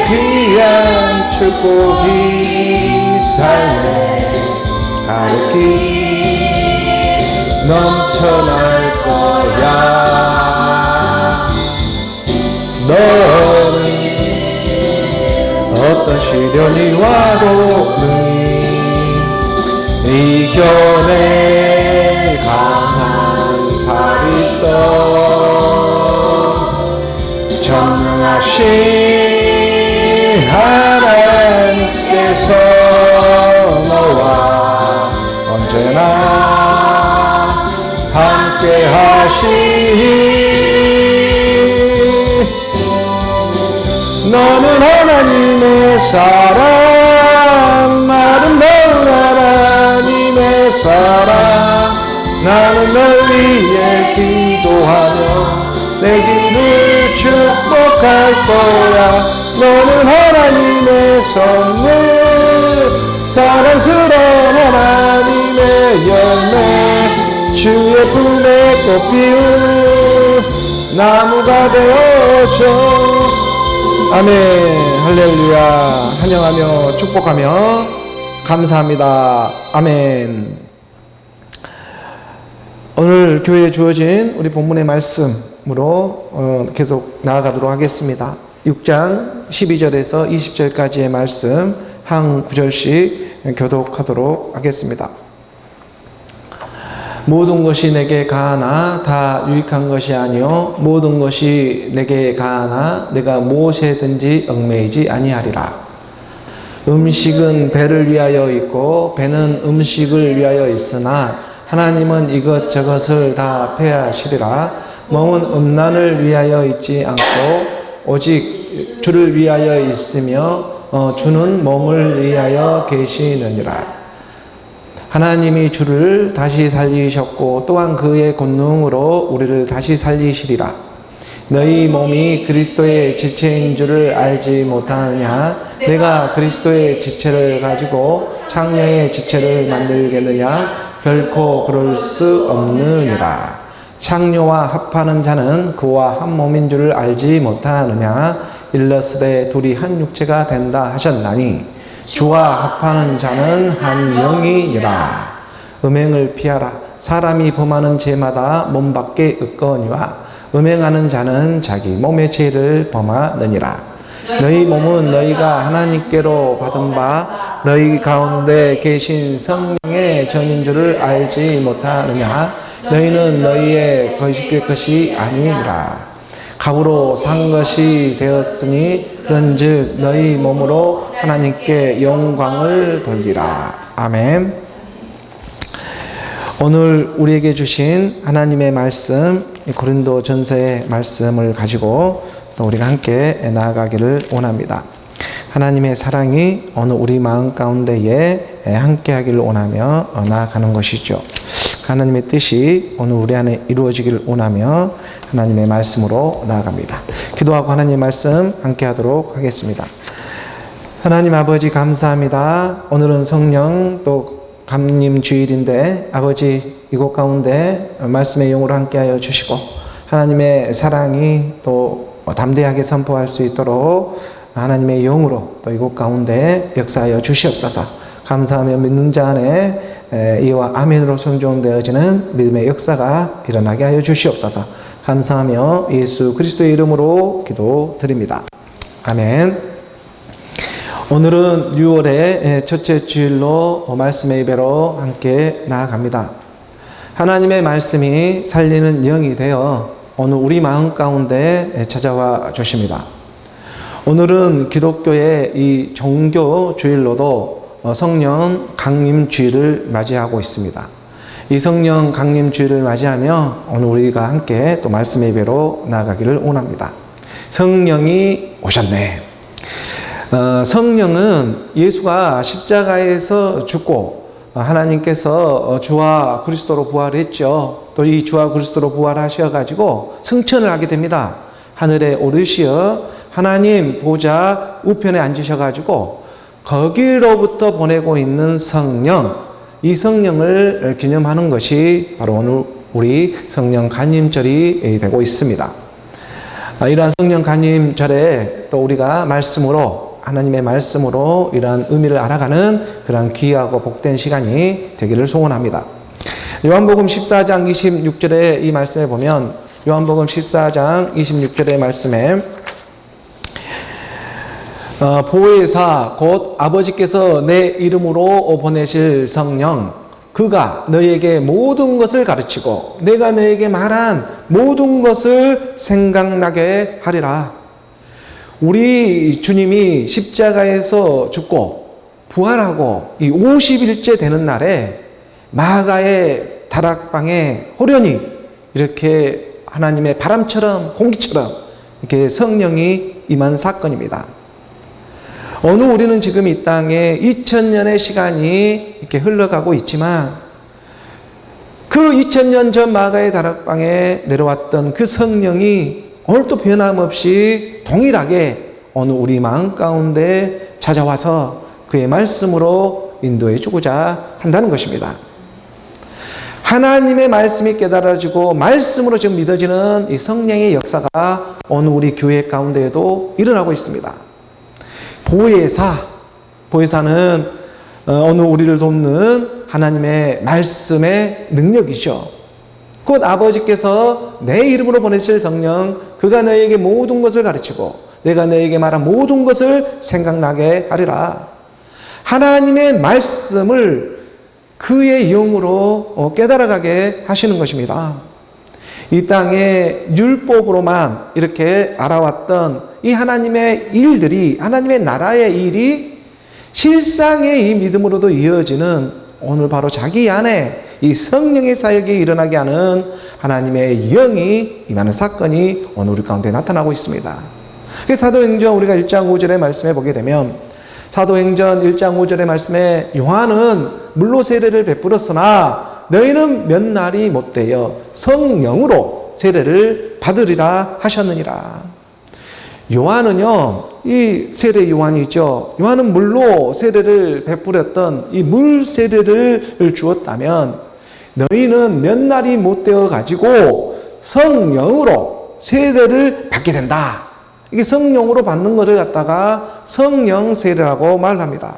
귀한 축복이 삶의 가득히 넘쳐날 거야. 너는 어떤 시련이 와도 이겨낼 강한 팔이 있어. 전능하신 하나님께서 너와 언제나 함께 하시니 너는 하나님의 사랑, 아름다운 하나님의 사랑. 나는 널 위해 기도하며 내 길을 축복할 거야. 너는 하나님의 선물, 사랑스러운 하나님의 열매, 주의 품에 꽃피운 나무가 되어줘. 아멘. 할렐루야. 환영하며 축복하며 감사합니다. 아멘. 오늘 교회에 주어진 우리 본문의 말씀으로 계속 나아가도록 하겠습니다. 6장 12절에서 20절까지의 말씀 한 구절씩 교독하도록 하겠습니다. 모든 것이 내게 가하나 다 유익한 것이 아니요 모든 것이 내게 가하나 내가 무엇에든지 얽매이지 아니하리라. 음식은 배를 위하여 있고 배는 음식을 위하여 있으나 하나님은 이것저것을 다 폐하시리라. 몸은 음란을 위하여 있지 않고 오직 주를 위하여 있으며 주는 몸을 위하여 계시느니라. 하나님이 주를 다시 살리셨고 또한 그의 권능으로 우리를 다시 살리시리라. 너희 몸이 그리스도의 지체인 줄을 알지 못하느냐? 내가 그리스도의 지체를 가지고 창녀의 지체를 만들겠느냐? 결코 그럴 수 없느니라. 창녀와 합하는 자는 그와 한 몸인 줄을 알지 못하느냐? 일러스되 둘이 한 육체가 된다 하셨나니 주와 합하는 자는 한 영이니라. 음행을 피하라. 사람이 범하는 죄마다 몸 밖에 있거니와 음행하는 자는 자기 몸의 죄를 범하느니라. 너희 몸은 너희가 하나님께로 받은 바 너희 가운데 계신 성령의 전인 줄을 알지 못하느냐? 너희는 너희의 것이 아니니라. 값으로 산 것이 되었으니 그런즉 너희 몸으로 하나님께 영광을 돌리라. 아멘. 오늘 우리에게 주신 하나님의 말씀, 고린도전서의 말씀을 가지고 또 우리가 함께 나아가기를 원합니다. 하나님의 사랑이 오늘 우리 마음 가운데에 함께 하기를 원하며 나아가는 것이죠. 하나님의 뜻이 오늘 우리 안에 이루어지기를 원하며 하나님의 말씀으로 나아갑니다. 기도하고 하나님의 말씀 함께 하도록 하겠습니다. 하나님 아버지 감사합니다. 오늘은 성령 또 감림 주일인데 아버지 이곳 가운데 말씀의 영으로 함께하여 주시고 하나님의 사랑이 또 담대하게 선포할 수 있도록 하나님의 영으로 또 이곳 가운데 역사하여 주시옵소서. 감사하며 믿는 자 안에 이와 아멘으로 순종되어지는 믿음의 역사가 일어나게 하여 주시옵소서. 감사하며 예수 그리스도의 이름으로 기도드립니다. 아멘. 오늘은 6월의 첫째 주일로 말씀의 예배로 함께 나아갑니다. 하나님의 말씀이 살리는 영이 되어 오늘 우리 마음 가운데 찾아와 주십니다. 오늘은 기독교의 이 종교 주일로도 성령 강림 주일을 맞이하고 있습니다. 이 성령 강림 주일을 맞이하며 오늘 우리가 함께 또 말씀의 예배로 나아가기를 원합니다. 성령이 오셨네. 성령은 예수가 십자가에서 죽고 하나님께서 주와 그리스도로 부활했죠. 또 이 주와 그리스도로 부활하셔가지고 승천을 하게 됩니다. 하늘에 오르시어 하나님 보좌 우편에 앉으셔가지고 거기로부터 보내고 있는 성령, 이 성령을 기념하는 것이 바로 오늘 우리 성령 간임절이 되고 있습니다. 이러한 성령 간임절에 또 우리가 말씀으로, 하나님의 말씀으로 이러한 의미를 알아가는 그러한 귀하고 복된 시간이 되기를 소원합니다. 요한복음 14장 26절의 이 말씀에 보면, 요한복음 14장 26절의 말씀에 보혜사 곧 아버지께서 내 이름으로 보내실 성령, 그가 너에게 모든 것을 가르치고 내가 너에게 말한 모든 것을 생각나게 하리라. 우리 주님이 십자가에서 죽고 부활하고 이 50일째 되는 날에 마가의 다락방에 호련히 이렇게 하나님의 바람처럼 공기처럼 이렇게 성령이 임한 사건입니다. 어느 우리는 지금 이 땅에 2000년의 시간이 이렇게 흘러가고 있지만 그 2000년 전 마가의 다락방에 내려왔던 그 성령이 오늘도 변함없이 동일하게 어느 우리 마음 가운데 찾아와서 그의 말씀으로 인도해 주고자 한다는 것입니다. 하나님의 말씀이 깨달아지고 말씀으로 지금 믿어지는 이 성령의 역사가 어느 우리 교회 가운데에도 일어나고 있습니다. 보혜사는 어느 우리를 돕는 하나님의 말씀의 능력이죠. 곧 아버지께서 내 이름으로 보내실 성령, 그가 너에게 모든 것을 가르치고 내가 너에게 말한 모든 것을 생각나게 하리라. 하나님의 말씀을 그의 영으로 깨달아가게 하시는 것입니다. 이 땅에 율법으로만 이렇게 알아왔던 이 하나님의 일들이, 하나님의 나라의 일이 실상의 이 믿음으로도 이어지는 오늘 바로 자기 안에 이 성령의 사역이 일어나게 하는 하나님의 영이 임하는 사건이 오늘 우리 가운데 나타나고 있습니다. 사도행전 우리가 1장 5절의 말씀에 보게 되면, 사도행전 1장 5절의 말씀에 요한은 물로 세례를 베풀었으나 너희는 몇 날이 못되어 성령으로 세례를 받으리라 하셨느니라. 요한은요, 이 세례 요한이죠. 요한은 물로 세례를 베풀었던 이 물 세례를 주었다면 너희는 몇 날이 못되어 가지고 성령으로 세례를 받게 된다. 이게 성령으로 받는 것을 갖다가 성령 세례라고 말합니다.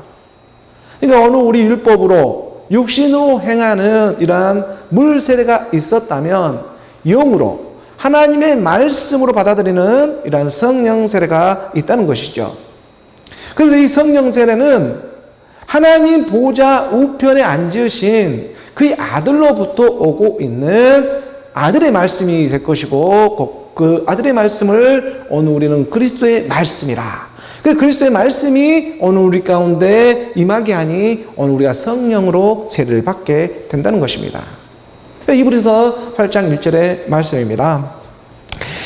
그러니까 어느 우리 율법으로 육신으로 행하는 이러한 물 세례가 있었다면 영으로 하나님의 말씀으로 받아들이는 이러한 성령 세례가 있다는 것이죠. 그래서 이 성령 세례는 하나님 보좌 우편에 앉으신 그의 아들로부터 오고 있는 아들의 말씀이 될 것이고, 그 아들의 말씀을 오늘 우리는 그리스도의 말씀이라. 그 그리스도의 말씀이 오늘 우리 가운데 임하게 하니 오늘 우리가 성령으로 세례를 받게 된다는 것입니다. 히브리서 8장 1절의 말씀입니다.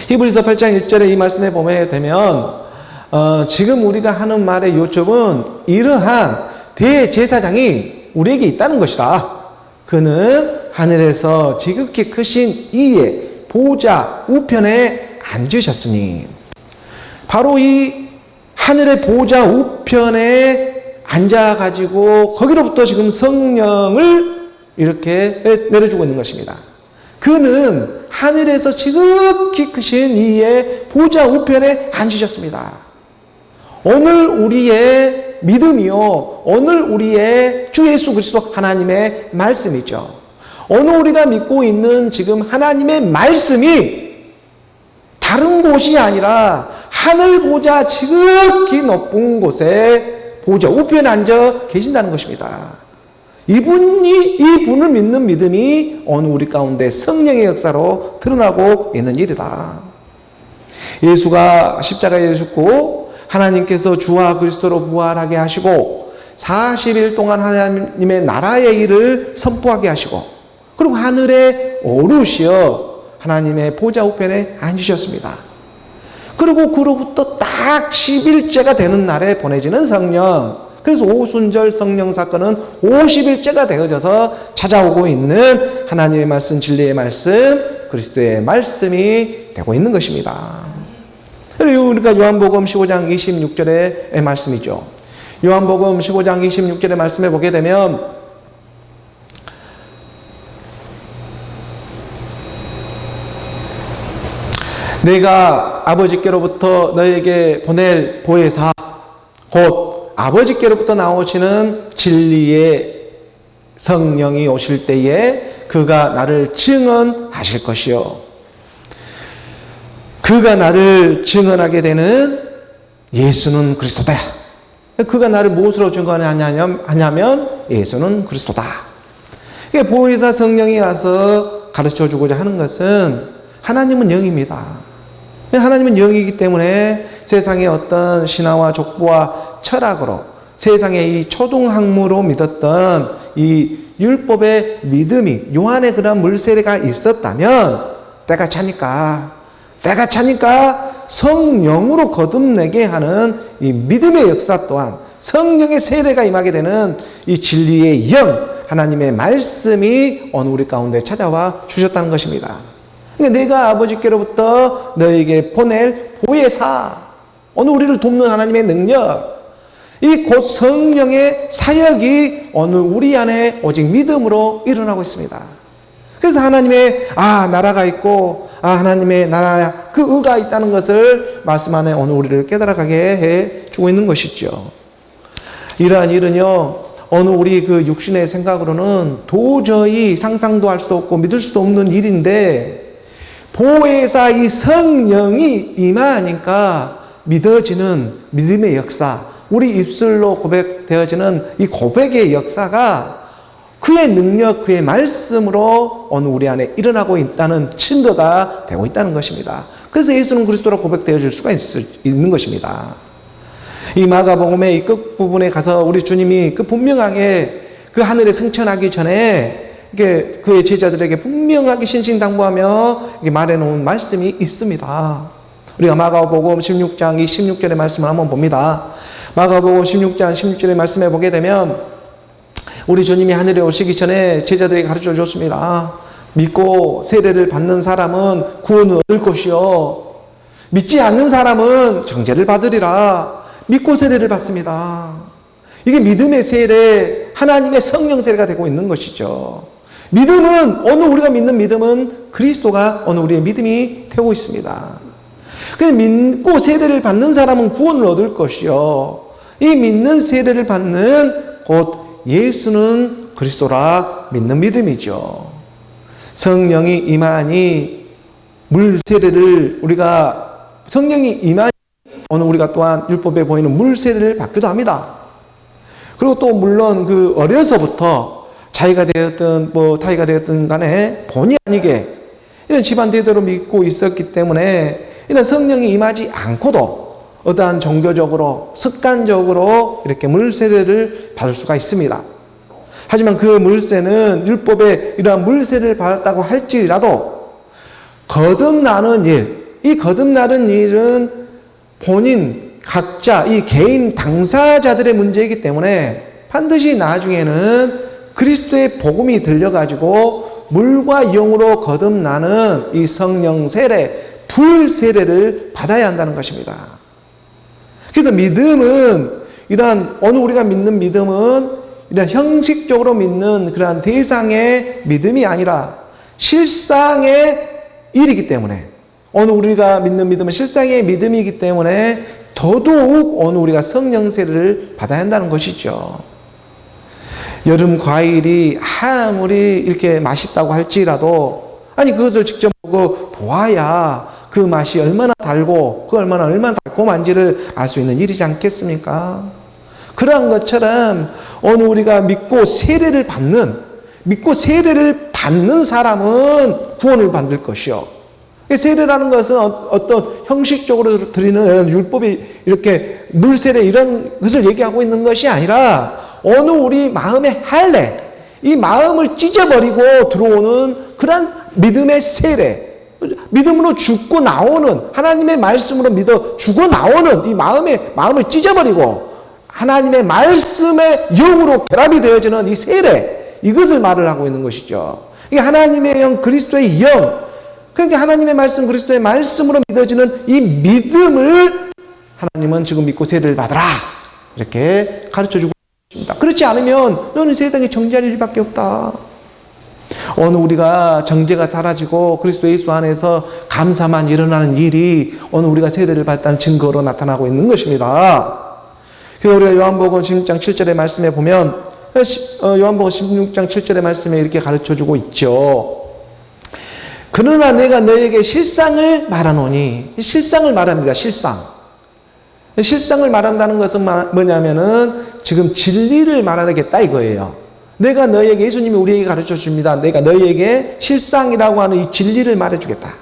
히브리서 8장 1절의 이 말씀에 보게 되면 지금 우리가 하는 말의 요점은 이러한 대제사장이 우리에게 있다는 것이다. 그는 하늘에서 지극히 크신 이의 보좌 우편에 앉으셨으니, 바로 이 하늘의 보좌 우편에 앉아가지고 거기로부터 지금 성령을 이렇게 내려주고 있는 것입니다. 그는 하늘에서 지극히 크신 이의 보좌 우편에 앉으셨습니다. 오늘 우리의 믿음이요, 오늘 우리의 주 예수 그리스도 하나님의 말씀이죠. 오늘 우리가 믿고 있는 지금 하나님의 말씀이 다른 곳이 아니라 하늘 보좌 지극히 높은 곳에 보좌 우편에 앉아 계신다는 것입니다. 이분을 믿는 믿음이 오늘 우리 가운데 성령의 역사로 드러나고 있는 일이다. 예수가 십자가에 죽고 하나님께서 주와 그리스도로 부활하게 하시고 40일 동안 하나님의 나라의 일을 선포하게 하시고, 그리고 하늘에 오르시어 하나님의 보좌 우편에 앉으셨습니다. 그리고 그로부터 딱 10일째가 되는 날에 보내지는 성령, 그래서 오순절 성령 사건은 50일째가 되어져서 찾아오고 있는 하나님의 말씀, 진리의 말씀, 그리스도의 말씀이 되고 있는 것입니다. 그리고 우리가 요한복음 15장 26절의 말씀이죠. 요한복음 15장 26절의 말씀에 보게 되면 내가 아버지께로부터 너에게 보낼 보혜사 곧 아버지께로부터 나오시는 진리의 성령이 오실 때에 그가 나를 증언하실 것이요 그가 나를 증언하게 되는 예수는 그리스도다. 그가 나를 무엇으로 증언하냐면 예수는 그리스도다. 보혜사 성령이 와서 가르쳐주고자 하는 것은 하나님은 영입니다. 하나님은 영이기 때문에 세상의 어떤 신화와 족보와 철학으로 세상의 이 초등학문으로 믿었던 이 율법의 믿음이 요한의 그런 물세례가 있었다면 때가 차니까 성령으로 거듭내게 하는 이 믿음의 역사 또한 성령의 세례가 임하게 되는 이 진리의 영 하나님의 말씀이 어느 우리 가운데 찾아와 주셨다는 것입니다. 그러니까 내가 아버지께로부터 너에게 보낼 보혜사 어느 우리를 돕는 하나님의 능력 이 곧 성령의 사역이 어느 우리 안에 오직 믿음으로 일어나고 있습니다. 그래서 하나님의 나라가 있고 하나님의 나라 그 의가 있다는 것을 말씀 안에 오늘 우리를 깨달아가게 해주고 있는 것이죠. 이러한 일은요 어느 우리 그 육신의 생각으로는 도저히 상상도 할 수 없고 믿을 수 없는 일인데 보혜사 이 성령이 임하니까 믿어지는 믿음의 역사 우리 입술로 고백되어지는 이 고백의 역사가 그의 능력, 그의 말씀으로 어느 우리 안에 일어나고 있다는 증거가 되고 있다는 것입니다. 그래서 예수는 그리스도로 고백되어질 수가 있는 것입니다. 이 마가복음의 이 끝부분에 가서 우리 주님이 그 분명하게 그 하늘에 승천하기 전에 이게 그의 제자들에게 분명하게 신신당부하며 말해놓은 말씀이 있습니다. 우리가 마가복음 16장 이 16절의 말씀을 한번 봅니다. 마가복음 16장 16절의 말씀에 보게 되면 우리 주님이 하늘에 오시기 전에 제자들에게 가르쳐 줬습니다. 믿고 세례를 받는 사람은 구원을 얻을 것이요 믿지 않는 사람은 정죄를 받으리라. 믿고 세례를 받습니다. 이게 믿음의 세례, 하나님의 성령 세례가 되고 있는 것이죠. 믿음은 어느 우리가 믿는 믿음은 그리스도가 어느 우리의 믿음이 되고 있습니다. 그래서 믿고 세례를 받는 사람은 구원을 얻을 것이요 이 믿는 세례를 받는 곧 예수는 그리스도라 믿는 믿음이죠. 성령이 임하니 물세례를 우리가 성령이 임하니 오늘 우리가 또한 율법에 보이는 물세례를 받기도 합니다. 그리고 또 물론 그 어려서부터 자기가 되었든 타이가 되었든 간에 본의 아니게 이런 집안 대대로 믿고 있었기 때문에 이런 성령이 임하지 않고도 어떠한 종교적으로 습관적으로 이렇게 물세례를 받을 수가 있습니다. 하지만 그 물세는 율법에 이러한 물세례를 받았다고 할지라도 거듭나는 일, 이 거듭나는 일은 본인 각자 이 개인 당사자들의 문제이기 때문에 반드시 나중에는 그리스도의 복음이 들려가지고 물과 영으로 거듭나는 이 성령 세례, 불 세례를 받아야 한다는 것입니다. 그래서 믿음은 이러한 어느 우리가 믿는 믿음은 이런 형식적으로 믿는 그러한 대상의 믿음이 아니라 실상의 일이기 때문에 어느 우리가 믿는 믿음은 실상의 믿음이기 때문에 더더욱 어느 우리가 성령 세례를 받아야 한다는 것이죠. 여름 과일이 아무리 이렇게 맛있다고 할지라도 그것을 직접 보고 보아야 그 맛이 얼마나 달고 얼마나 달콤한지를 알 수 있는 일이지 않겠습니까? 그러한 것처럼 어느 우리가 믿고 세례를 받는 사람은 구원을 받을 것이요. 세례라는 것은 어떤 형식적으로 드리는 율법이 이렇게 물세례 이런 것을 얘기하고 있는 것이 아니라 어느 우리 마음의 할례, 이 마음을 찢어버리고 들어오는 그런 믿음의 세례, 믿음으로 죽고 나오는 하나님의 말씀으로 믿어 죽어 나오는 이 마음을 찢어버리고 하나님의 말씀의 영으로 결합이 되어지는 이 세례, 이것을 말을 하고 있는 것이죠. 이게 하나님의 영, 그리스도의 영, 그러니까 하나님의 말씀, 그리스도의 말씀으로 믿어지는 이 믿음을 하나님은 지금 믿고 세례를 받아라 이렇게 가르쳐주고 있습니다. 그렇지 않으면 너는 세상에 정죄할 일밖에 없다. 오늘 우리가 정죄가 사라지고 그리스도 예수 안에서 감사만 일어나는 일이 오늘 우리가 세례를 받았다는 증거로 나타나고 있는 것입니다. 그래서 우리가 요한복음 16장 7절의 말씀에 보면 요한복음 16장 7절의 말씀에 이렇게 가르쳐주고 있죠. 그러나 내가 너에게 실상을 말하노니, 실상을 말합니다. 실상을 말한다는 것은 뭐냐면은 지금 진리를 말하겠다 이거예요. 내가 너에게, 예수님이 우리에게 가르쳐 줍니다. 내가 너에게 실상이라고 하는 이 진리를 말해주겠다.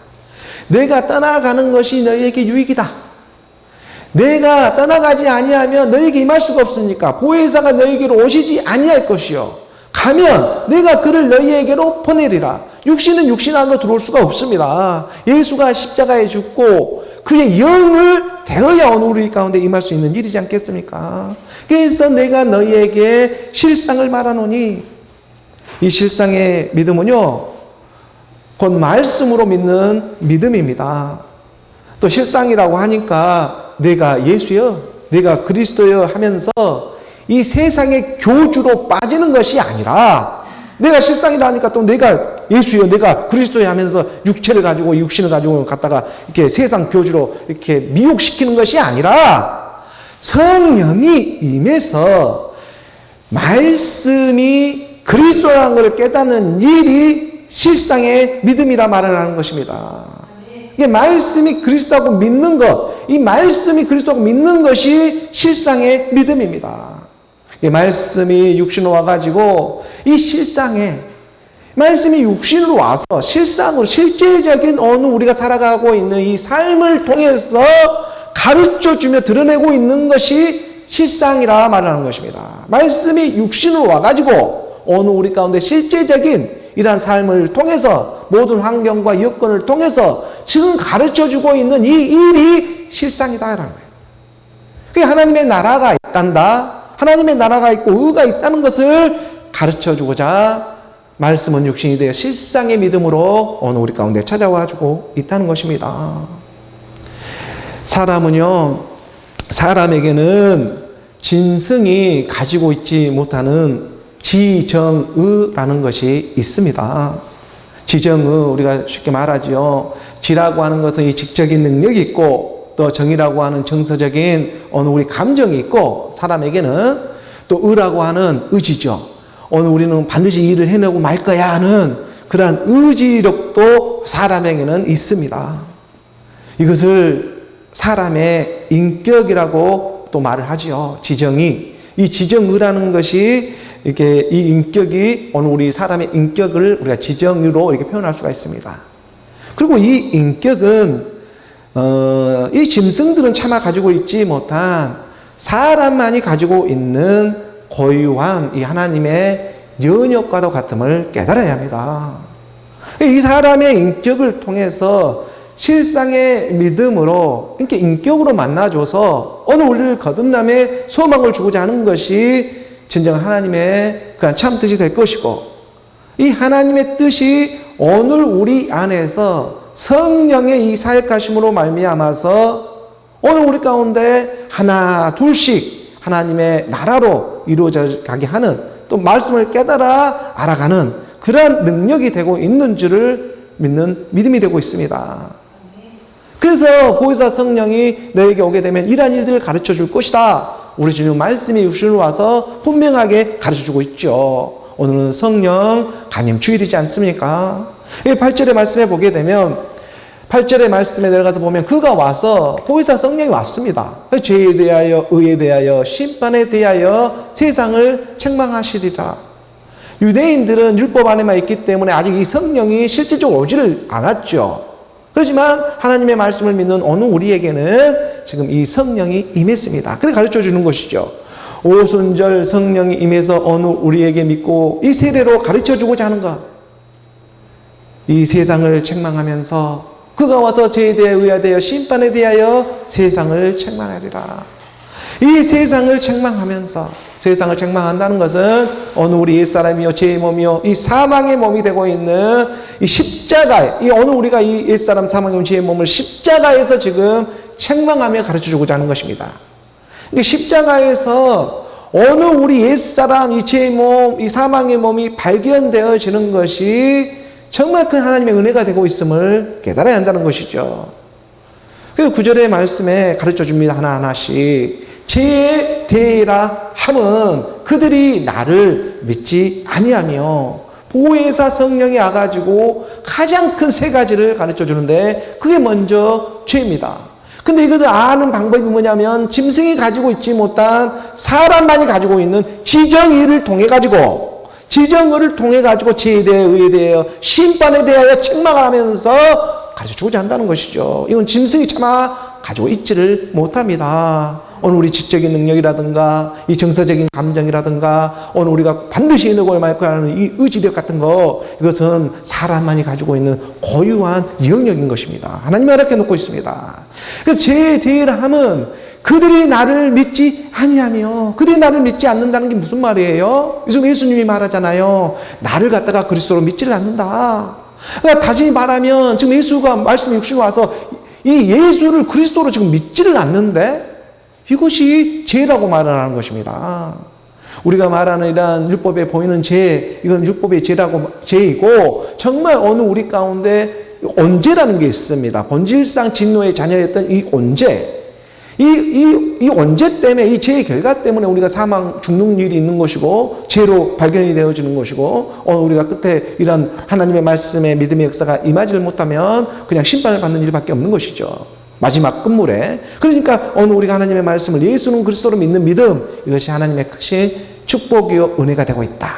내가 떠나가는 것이 너에게 유익이다. 내가 떠나가지 아니하면 너에게 임할 수가 없으니까 보혜사가 너에게로 오시지 아니할 것이요. 가면 내가 그를 너희에게로 보내리라. 육신은 육신 안으로 들어올 수가 없습니다. 예수가 십자가에 죽고 그의 영을 대어야 오늘 우리 가운데 임할 수 있는 일이지 않겠습니까? 그래서 내가 너희에게 실상을 말하노니, 이 실상의 믿음은요, 곧 말씀으로 믿는 믿음입니다. 또 실상이라고 하니까 내가 예수여, 내가 그리스도여 하면서 이 세상의 교주로 빠지는 것이 아니라, 내가 실상이라 하니까 또 내가 예수여, 내가 그리스도여 하면서 육체를 가지고 육신을 가지고 갖다가 이렇게 세상 교주로 이렇게 미혹시키는 것이 아니라 성령이 임해서 말씀이 그리스도라는 것을 깨닫는 일이 실상의 믿음이라 말을 하는 것입니다. 이게 말씀이 그리스도라고 믿는 것, 이 말씀이 그리스도라고 믿는 것이 실상의 믿음입니다. 이 말씀이 육신으로 와가지고 이 실상에, 말씀이 육신으로 와서 실상으로 실제적인 어느 우리가 살아가고 있는 이 삶을 통해서 가르쳐주며 드러내고 있는 것이 실상이라 말하는 것입니다. 말씀이 육신으로 와가지고 어느 우리 가운데 실제적인 이러한 삶을 통해서 모든 환경과 여건을 통해서 지금 가르쳐주고 있는 이 일이 실상이다라는 거예요. 그게 하나님의 나라가 있단다, 하나님의 나라가 있고 의가 있다는 것을 가르쳐주고자 말씀은 육신이 되어 실상의 믿음으로 오늘 우리 가운데 찾아와주고 있다는 것입니다. 사람에게는 진승이 가지고 있지 못하는 지정의라는 것이 있습니다. 지정의, 우리가 쉽게 말하지요. 지라고 하는 것은 이 직적인 능력이 있고, 또 정이라고 하는 정서적인 어느 우리 감정이 있고, 사람에게는 또 의라고 하는 의지죠. 오늘 우리는 반드시 일을 해내고 말 거야 하는 그러한 의지력도 사람에게는 있습니다. 이것을 사람의 인격이라고 또 말을 하죠. 지정이. 이 지정의라는 것이 이렇게 이 인격이 오늘 우리 사람의 인격을 우리가 지정의로 이렇게 표현할 수가 있습니다. 그리고 이 인격은 이 짐승들은 차마 가지고 있지 못한 사람만이 가지고 있는 고유한 이 하나님의 연역과도 같음을 깨달아야 합니다. 이 사람의 인격을 통해서 실상의 믿음으로 이렇게 인격으로 만나줘서 어느 우리를 거듭남의 소망을 주고자 하는 것이 진정 하나님의 그 참 뜻이 될 것이고, 이 하나님의 뜻이 오늘 우리 안에서 성령의 이 사역하심으로 말미암아서 오늘 우리 가운데 하나 둘씩 하나님의 나라로 이루어져 가게 하는, 또 말씀을 깨달아 알아가는 그러한 능력이 되고 있는 줄을 믿는 믿음이 되고 있습니다. 그래서 보혜사 성령이 너에게 오게 되면 이러한 일들을 가르쳐 줄 것이다. 우리 주님 말씀이 육신으로 와서 분명하게 가르쳐 주고 있죠. 오늘은 성령 간임 주일이지 않습니까? 8절의 말씀에 보게 되면 8절의 말씀에 내려가서 보면 그가 와서 보혜사 성령이 왔습니다. 죄에 대하여 의에 대하여 심판에 대하여 세상을 책망하시리라. 유대인들은 율법 안에만 있기 때문에 아직 이 성령이 실질적으로 오지를 않았죠. 그렇지만 하나님의 말씀을 믿는 어느 우리에게는 지금 이 성령이 임했습니다. 그래 가르쳐 주는 것이죠. 오순절 성령이 임해서 어느 우리에게 믿고 이 세례로 가르쳐 주고자 하는 것. 이 세상을 책망하면서 그가 와서 죄에 대하여 의에 대하여 심판에 대하여 세상을 책망하리라. 이 세상을 책망하면서, 세상을 책망한다는 것은 어느 우리 옛사람이요 죄의 몸이요 이 사망의 몸이 되고 있는 이 십자가에, 이 어느 우리가 이 옛사람 사망의 몸 죄의 몸을 십자가에서 지금 책망하며 가르쳐주고자 하는 것입니다. 십자가에서 어느 우리 옛사람, 이 죄의 몸, 이 사망의 몸이 발견되어지는 것이 정말 큰 하나님의 은혜가 되고 있음을 깨달아야 한다는 것이죠. 그래서 9절의 말씀에 가르쳐 줍니다. 하나하나씩. 죄에 대하라 함은 그들이 나를 믿지 아니하며, 보혜사 성령이 와가지고 가장 큰 세 가지를 가르쳐 주는데 그게 먼저 죄입니다. 근데 이것을 아는 방법이 뭐냐면 짐승이 가지고 있지 못한 사람만이 가지고 있는 지정의를 통해 가지고, 지정의를 통해 가지고 죄에 대해, 의에 대하여, 심판에 대하여 책망을 하면서 가르쳐 주고자 한다는 것이죠. 이건 짐승이 차마 가지고 있지를 못합니다. 오늘 우리 지적인 능력이라든가 이 정서적인 감정이라든가 오늘 우리가 반드시 이루고 말 거야 하는 이 의지력 같은 거, 이것은 사람만이 가지고 있는 고유한 영역인 것입니다. 하나님이 허락해 놓고 있습니다. 그래서 죄에 대하라 함은 그들이 나를 믿지 아니하며, 그들이 나를 믿지 않는다는 게 무슨 말이에요? 요즘 예수님이 말하잖아요. 나를 갖다가 그리스도로 믿지를 않는다. 그러니까 다시 말하면 지금 예수가 말씀이 육신에 와서 이 예수를 그리스도로 지금 믿지를 않는데 이것이 죄라고 말을 하는 것입니다. 우리가 말하는 이러한 율법에 보이는 죄, 이건 율법의 죄이고, 정말 어느 우리 가운데 온죄라는 게 있습니다. 본질상 진노의 자녀였던 이 온죄. 이 온죄 때문에, 이 죄의 결과 때문에 우리가 사망, 죽는 일이 있는 것이고, 죄로 발견이 되어지는 것이고, 오늘 우리가 끝에 이런 하나님의 말씀에 믿음의 역사가 임하지를 못하면 그냥 심판을 받는 일밖에 없는 것이죠. 마지막 끝물에. 그러니까 오늘 우리가 하나님의 말씀을 예수는 그리스도로 믿는 믿음, 이것이 하나님의 크신 축복이요 은혜가 되고 있다.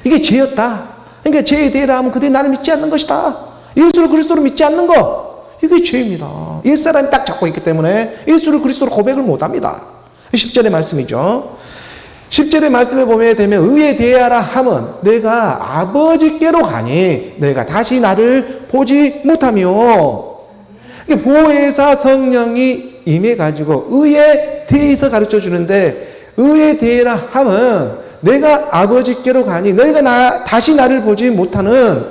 이게 죄였다. 그러니까 죄에 대하라 하면 그들이 나를 믿지 않는 것이다. 예수를 그리스도로 믿지 않는 것, 이게 죄입니다. 옛사람이 딱 잡고 있기 때문에 예수를 그리스도로 고백을 못합니다. 10절의 말씀이죠. 10절의 말씀에 보면 되면 의에 대하라 함은 내가 아버지께로 가니 내가 다시 나를 보지 못하며, 보혜사 성령이 임해가지고 의에 대해서 가르쳐 주는데, 의에 대하라 함은 내가 아버지께로 가니 너희가 다시 나를 보지 못하는,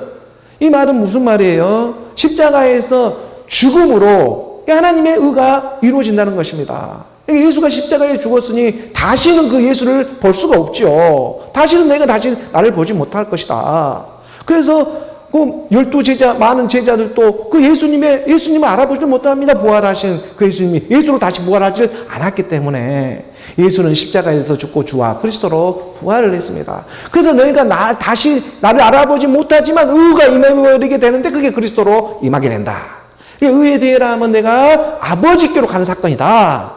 이 말은 무슨 말이에요? 십자가에서 죽음으로 하나님의 의가 이루어진다는 것입니다. 예수가 십자가에 죽었으니 다시는 그 예수를 볼 수가 없죠. 다시는 내가 다시 나를 보지 못할 것이다. 그래서 그 12제자, 많은 제자들도 그 예수님을 알아보지 못합니다. 부활하신 그 예수님이 예수로 다시 부활하지 않았기 때문에 예수는 십자가에서 죽고 주와 그리스도로 부활을 했습니다. 그래서 너희가 다시 나를 알아보지 못하지만 의가 임해버리게 되는데 그게 그리스도로 임하게 된다. 의에 대하라 하면 내가 아버지께로 가는 사건이다.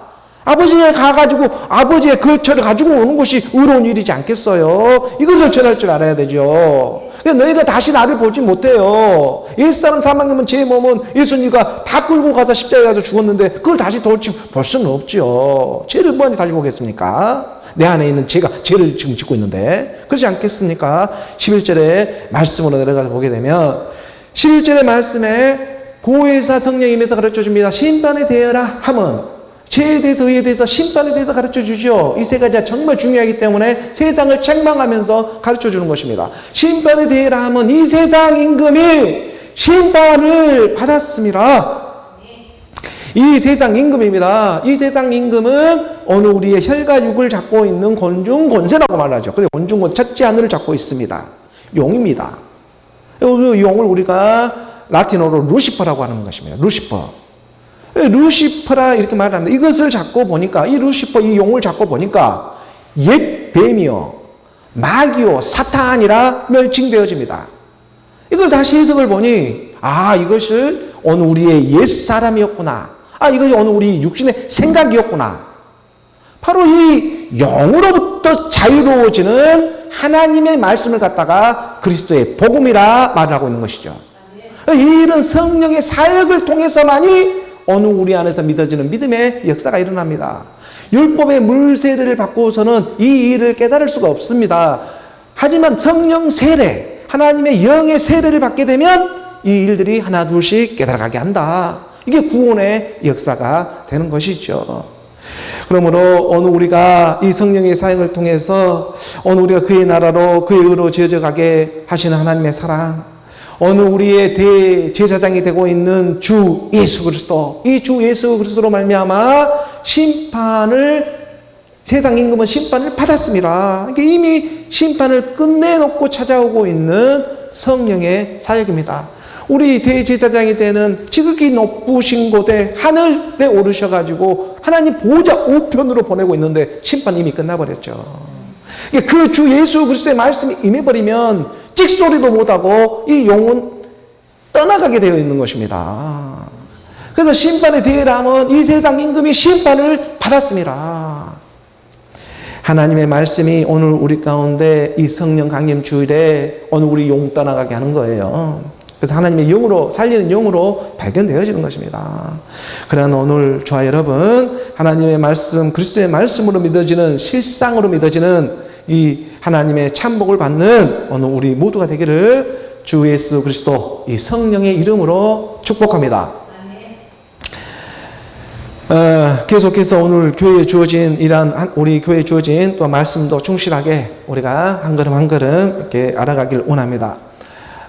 아버지에 가가지고 아버지의 거처를 가지고 오는 것이 의로운 일이지 않겠어요? 이것을 전할 줄 알아야 되죠. 너희가 다시 나를 보지 못해요. 옛사람 사망이면 제 몸은 예수님과 다 끌고 가서 십자가에 가서 죽었는데 그걸 다시 볼 수는 없죠. 죄를 뭐하니 다시 보겠습니까? 내 안에 있는 죄를 지금 짓고 있는데. 그렇지 않겠습니까? 11절의 말씀으로 내려가서 보게 되면 11절의 말씀에 보혜사 성령님에서 가르쳐 줍니다. 심판에 대하라 함은 죄에 대해서, 의에 대해서, 심판에 대해서 가르쳐 주죠. 이 세 가지가 정말 중요하기 때문에 세상을 책망하면서 가르쳐 주는 것입니다. 심판에 대하라 함은 이 세상 임금이 심판을 받았습니다. 이 세상 임금입니다. 이 세상 임금은 어느 우리의 혈과 육을 잡고 있는 곤충 권세라고 말하죠. 그리고 곤충 첫째 하늘을 잡고 있습니다. 용입니다. 그 용을 우리가 라틴어로 루시퍼라고 하는 것입니다. 루시퍼라 이렇게 말합니다. 이것을 잡고 보니까, 이 루시퍼, 이 용을 잡고 보니까 옛 뱀이요, 마귀요, 사탄이라 멸칭되어집니다. 이걸 다시 해석을 보니, 이것을 어느 우리의 옛 사람이었구나. 이것이 어느 우리 육신의 생각이었구나. 바로 이 영으로부터 자유로워지는 하나님의 말씀을 갖다가 그리스도의 복음이라 말을 하고 있는 것이죠. 이 일은 성령의 사역을 통해서만이 어느 우리 안에서 믿어지는 믿음의 역사가 일어납니다. 율법의 물세례를 받고서는 이 일을 깨달을 수가 없습니다. 하지만 성령 세례, 하나님의 영의 세례를 받게 되면 이 일들이 하나 둘씩 깨달아가게 한다. 이게 구원의 역사가 되는 것이죠. 그러므로 오늘 우리가 이 성령의 사역을 통해서 오늘 우리가 그의 나라로, 그의 의로 지어져 가게 하시는 하나님의 사랑, 어느 우리의 대제사장이 되고 있는 주 예수 그리스도, 이 주 예수 그리스도로 말미암아 심판을 세상 임금은 심판을 받았습니다. 이게 이미 심판을 끝내놓고 찾아오고 있는 성령의 사역입니다. 우리 대제사장이 되는 지극히 높으신 곳에 하늘에 오르셔가지고 하나님 보좌 우편으로 보내고 있는데 심판 이미 끝나버렸죠. 그 주 예수 그리스도의 말씀이 임해버리면 찍소리도 못하고 이 영혼 떠나가게 되어 있는 것입니다. 그래서 심판의 대람은 이 세상 임금이 심판을 받았습니다. 하나님의 말씀이 오늘 우리 가운데 이 성령 강림 주일에 오늘 우리 영 떠나가게 하는 거예요. 그래서 하나님의 영으로, 살리는 영으로 발견되어지는 것입니다. 그러나 오늘 저와 여러분, 하나님의 말씀, 그리스도의 말씀으로 믿어지는, 실상으로 믿어지는 이 하나님의 참복을 받는 오늘 우리 모두가 되기를 주 예수 그리스도 이 성령의 이름으로 축복합니다. 계속해서 오늘 교회에 주어진 우리 교회에 주어진 또 말씀도 충실하게 우리가 한 걸음 한 걸음 이렇게 알아가길 원합니다.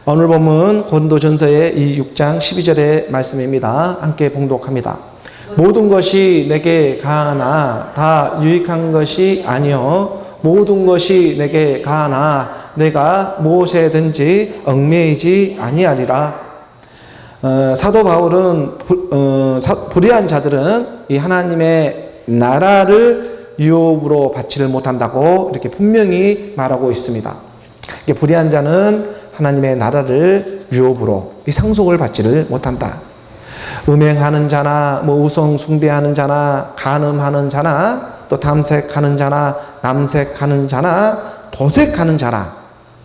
오늘 본문 고린도전서의 이 6장 12절의 말씀입니다. 함께 봉독합니다. 모든 것이 내게 가하나 다 유익한 것이 아니요 모든 것이 내게 가하나 내가 무엇에든지 얽매이지 아니하리라. 사도 바울은 불의한 자들은 이 하나님의 나라를 유업으로 받지를 못한다고 이렇게 분명히 말하고 있습니다. 불의한 자는 하나님의 나라를 유업으로 이 상속을 받지를 못한다. 음행하는 자나 우상 숭배하는 자나 간음하는 자나 또 탐색하는 자나 남색하는 자나 도색하는 자나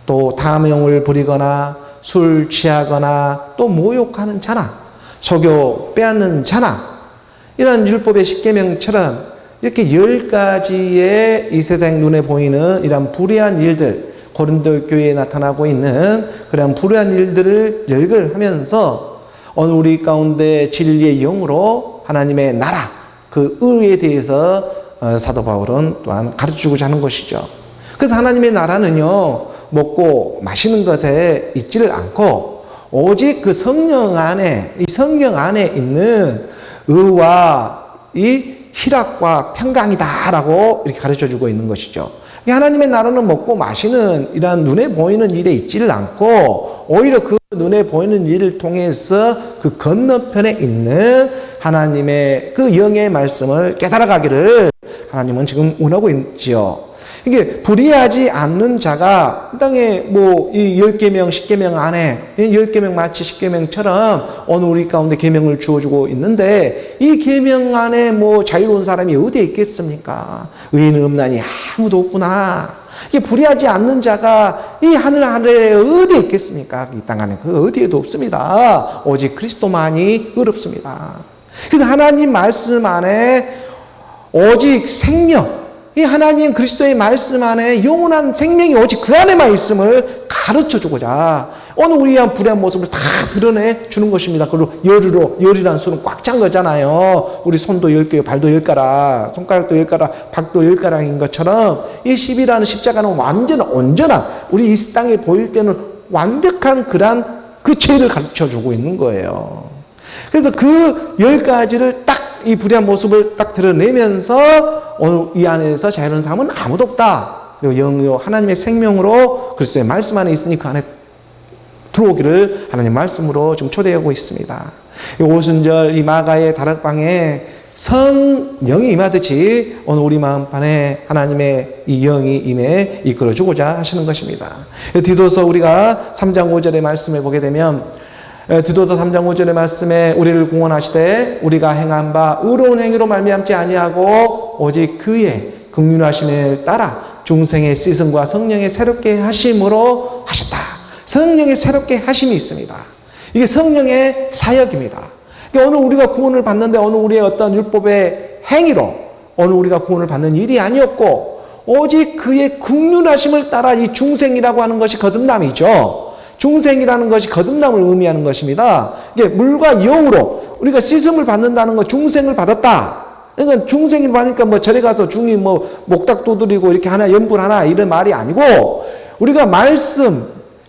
또 탐욕을 부리거나 술 취하거나 또 모욕하는 자나 속여 빼앗는 자나 이런 율법의 십계명처럼 이렇게 10가지의 이 세상 눈에 보이는 이런 불의한 일들 고린도 교회에 나타나고 있는 그런 불의한 일들을 열거하면서 오늘 우리 가운데 진리의 영으로 하나님의 나라 그 의에 대해서 사도 바울은 또한 가르쳐주고자 하는 것이죠. 그래서 하나님의 나라는요 먹고 마시는 것에 있지를 않고 오직 그 성령 안에 이 성령 안에 있는 의와 이 희락과 평강이다라고 이렇게 가르쳐주고 있는 것이죠. 하나님의 나라는 먹고 마시는 이러한 눈에 보이는 일에 있지를 않고 오히려 그 눈에 보이는 일을 통해서 그 건너편에 있는 하나님의 그 영의 말씀을 깨달아가기를 하나님은 지금 원하고 있지요. 이게 불의하지 않는 자가 이 땅에 이 10계명, 10계명 안에 10계명 마치 10계명처럼 오늘 우리 가운데 계명을 주어주고 있는데 이 계명 안에 자유로운 사람이 어디에 있겠습니까? 의인은 없나니 아무도 없구나. 이게 불의하지 않는 자가 이 하늘 아래에 어디에 있겠습니까? 이 땅 안에 그 어디에도 없습니다. 오직 그리스도만이 의롭습니다. 그래서 하나님 말씀 안에 오직 생명 이 하나님 그리스도의 말씀 안에 영원한 생명이 오직 그 안에만 있음을 가르쳐주고자 오늘 우리의 불의한 모습을 다 드러내 주는 것입니다. 그리고 열이라는 수는 꽉 찬 거잖아요. 우리 손도 10개, 발도 10가락, 손가락도 10가락, 박도 10가락인 것처럼 이 10이라는 십자가는 온전한 우리 이 땅에 보일 때는 완벽한 그 죄를 가르쳐주고 있는 거예요. 그래서 그 10가지를 딱 이 불의한 모습을 딱 드러내면서 오늘 이 안에서 자유로운 사람은 아무도 없다. 그리고 하나님의 생명으로 그리스도의 말씀 안에 있으니 그 안에 들어오기를 하나님 말씀으로 지금 초대하고 있습니다. 이 오순절 이 마가의 다락방에 성령이 임하듯이 오늘 우리 마음판에 하나님의 이 영이 임해 이끌어주고자 하시는 것입니다. 디도서 우리가 3장 5절의 말씀을 보게 되면 디도서 3장 5절의 말씀에 우리를 공언하시되 우리가 행한 바 의로운 행위로 말미암지 아니하고 오직 그의 긍휼하심을 따라 중생의 씻음과 성령의 새롭게 하심으로 하셨다. 성령의 새롭게 하심이 있습니다. 이게 성령의 사역입니다. 그러니까 오늘 우리가 구원을 받는데 오늘 우리의 어떤 율법의 행위로 오늘 우리가 구원을 받는 일이 아니었고 오직 그의 긍휼하심을 따라 이 중생이라고 하는 것이 거듭남이죠. 중생이라는 것이 거듭남을 의미하는 것입니다. 이게 물과 영으로 우리가 씻음을 받는다는 것, 중생을 받았다. 그러니까 중생을 받으니까 절에 가서 중이 목닥 두드리고 이렇게 하나, 연불 하나, 이런 말이 아니고, 우리가 말씀,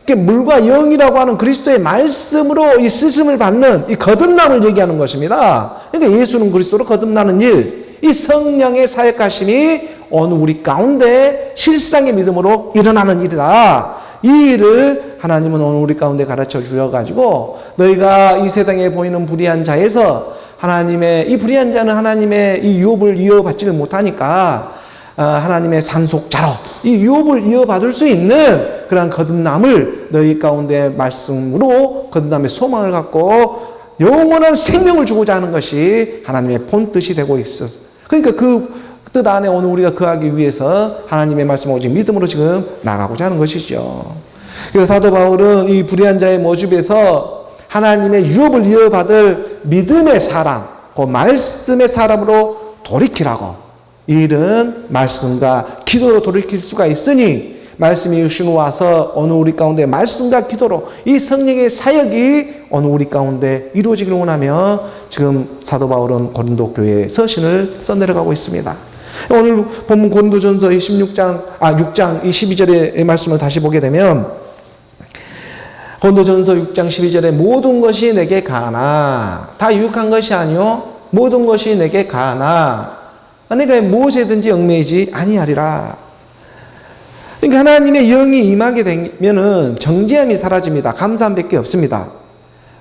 물과 영이라고 하는 그리스도의 말씀으로 이 씻음을 받는 이 거듭남을 얘기하는 것입니다. 그러니까 예수는 그리스도로 거듭나는 일, 이 성령의 사역하심이 오늘 우리 가운데 실상의 믿음으로 일어나는 일이다. 이 일을 하나님은 오늘 우리 가운데 가르쳐 주셔가지고 너희가 이 세상에 보이는 불의한 자에서 하나님의 이 불의한 자는 하나님의 이 유업을 이어받지를 못하니까 하나님의 산속자로 이 유업을 이어받을 수 있는 그러한 거듭남을 너희 가운데 말씀으로 거듭남의 소망을 갖고 영원한 생명을 주고자 하는 것이 하나님의 본뜻이 되고 있었어요. 그러니까 그 뜻 안에 오늘 우리가 거하기 위해서 하나님의 말씀을 오직 믿음으로 지금 나가고자 하는 것이죠. 그래서 사도 바울은 이 불의한 자의 모집에서 하나님의 유업을 이어받을 믿음의 사람, 그 말씀의 사람으로 돌이키라고. 이 일은 말씀과 기도로 돌이킬 수가 있으니 말씀이 이루시고 와서 오늘 우리 가운데 말씀과 기도로 이 성령의 사역이 오늘 우리 가운데 이루어지기를 원하며 지금 사도 바울은 고린도 교회에 서신을 써내려가고 있습니다. 오늘 본문 고린도전서 6장 12절의 말씀을 다시 보게 되면 고린도전서 6장 12절에 모든 것이 내게 가하나 다 유익한 것이 아니요 모든 것이 내게 가하나 내가 무엇에든지 얽매이지 아니하리라. 그러니까 하나님의 영이 임하게 되면은 정죄함이 사라집니다. 감사함밖에 없습니다.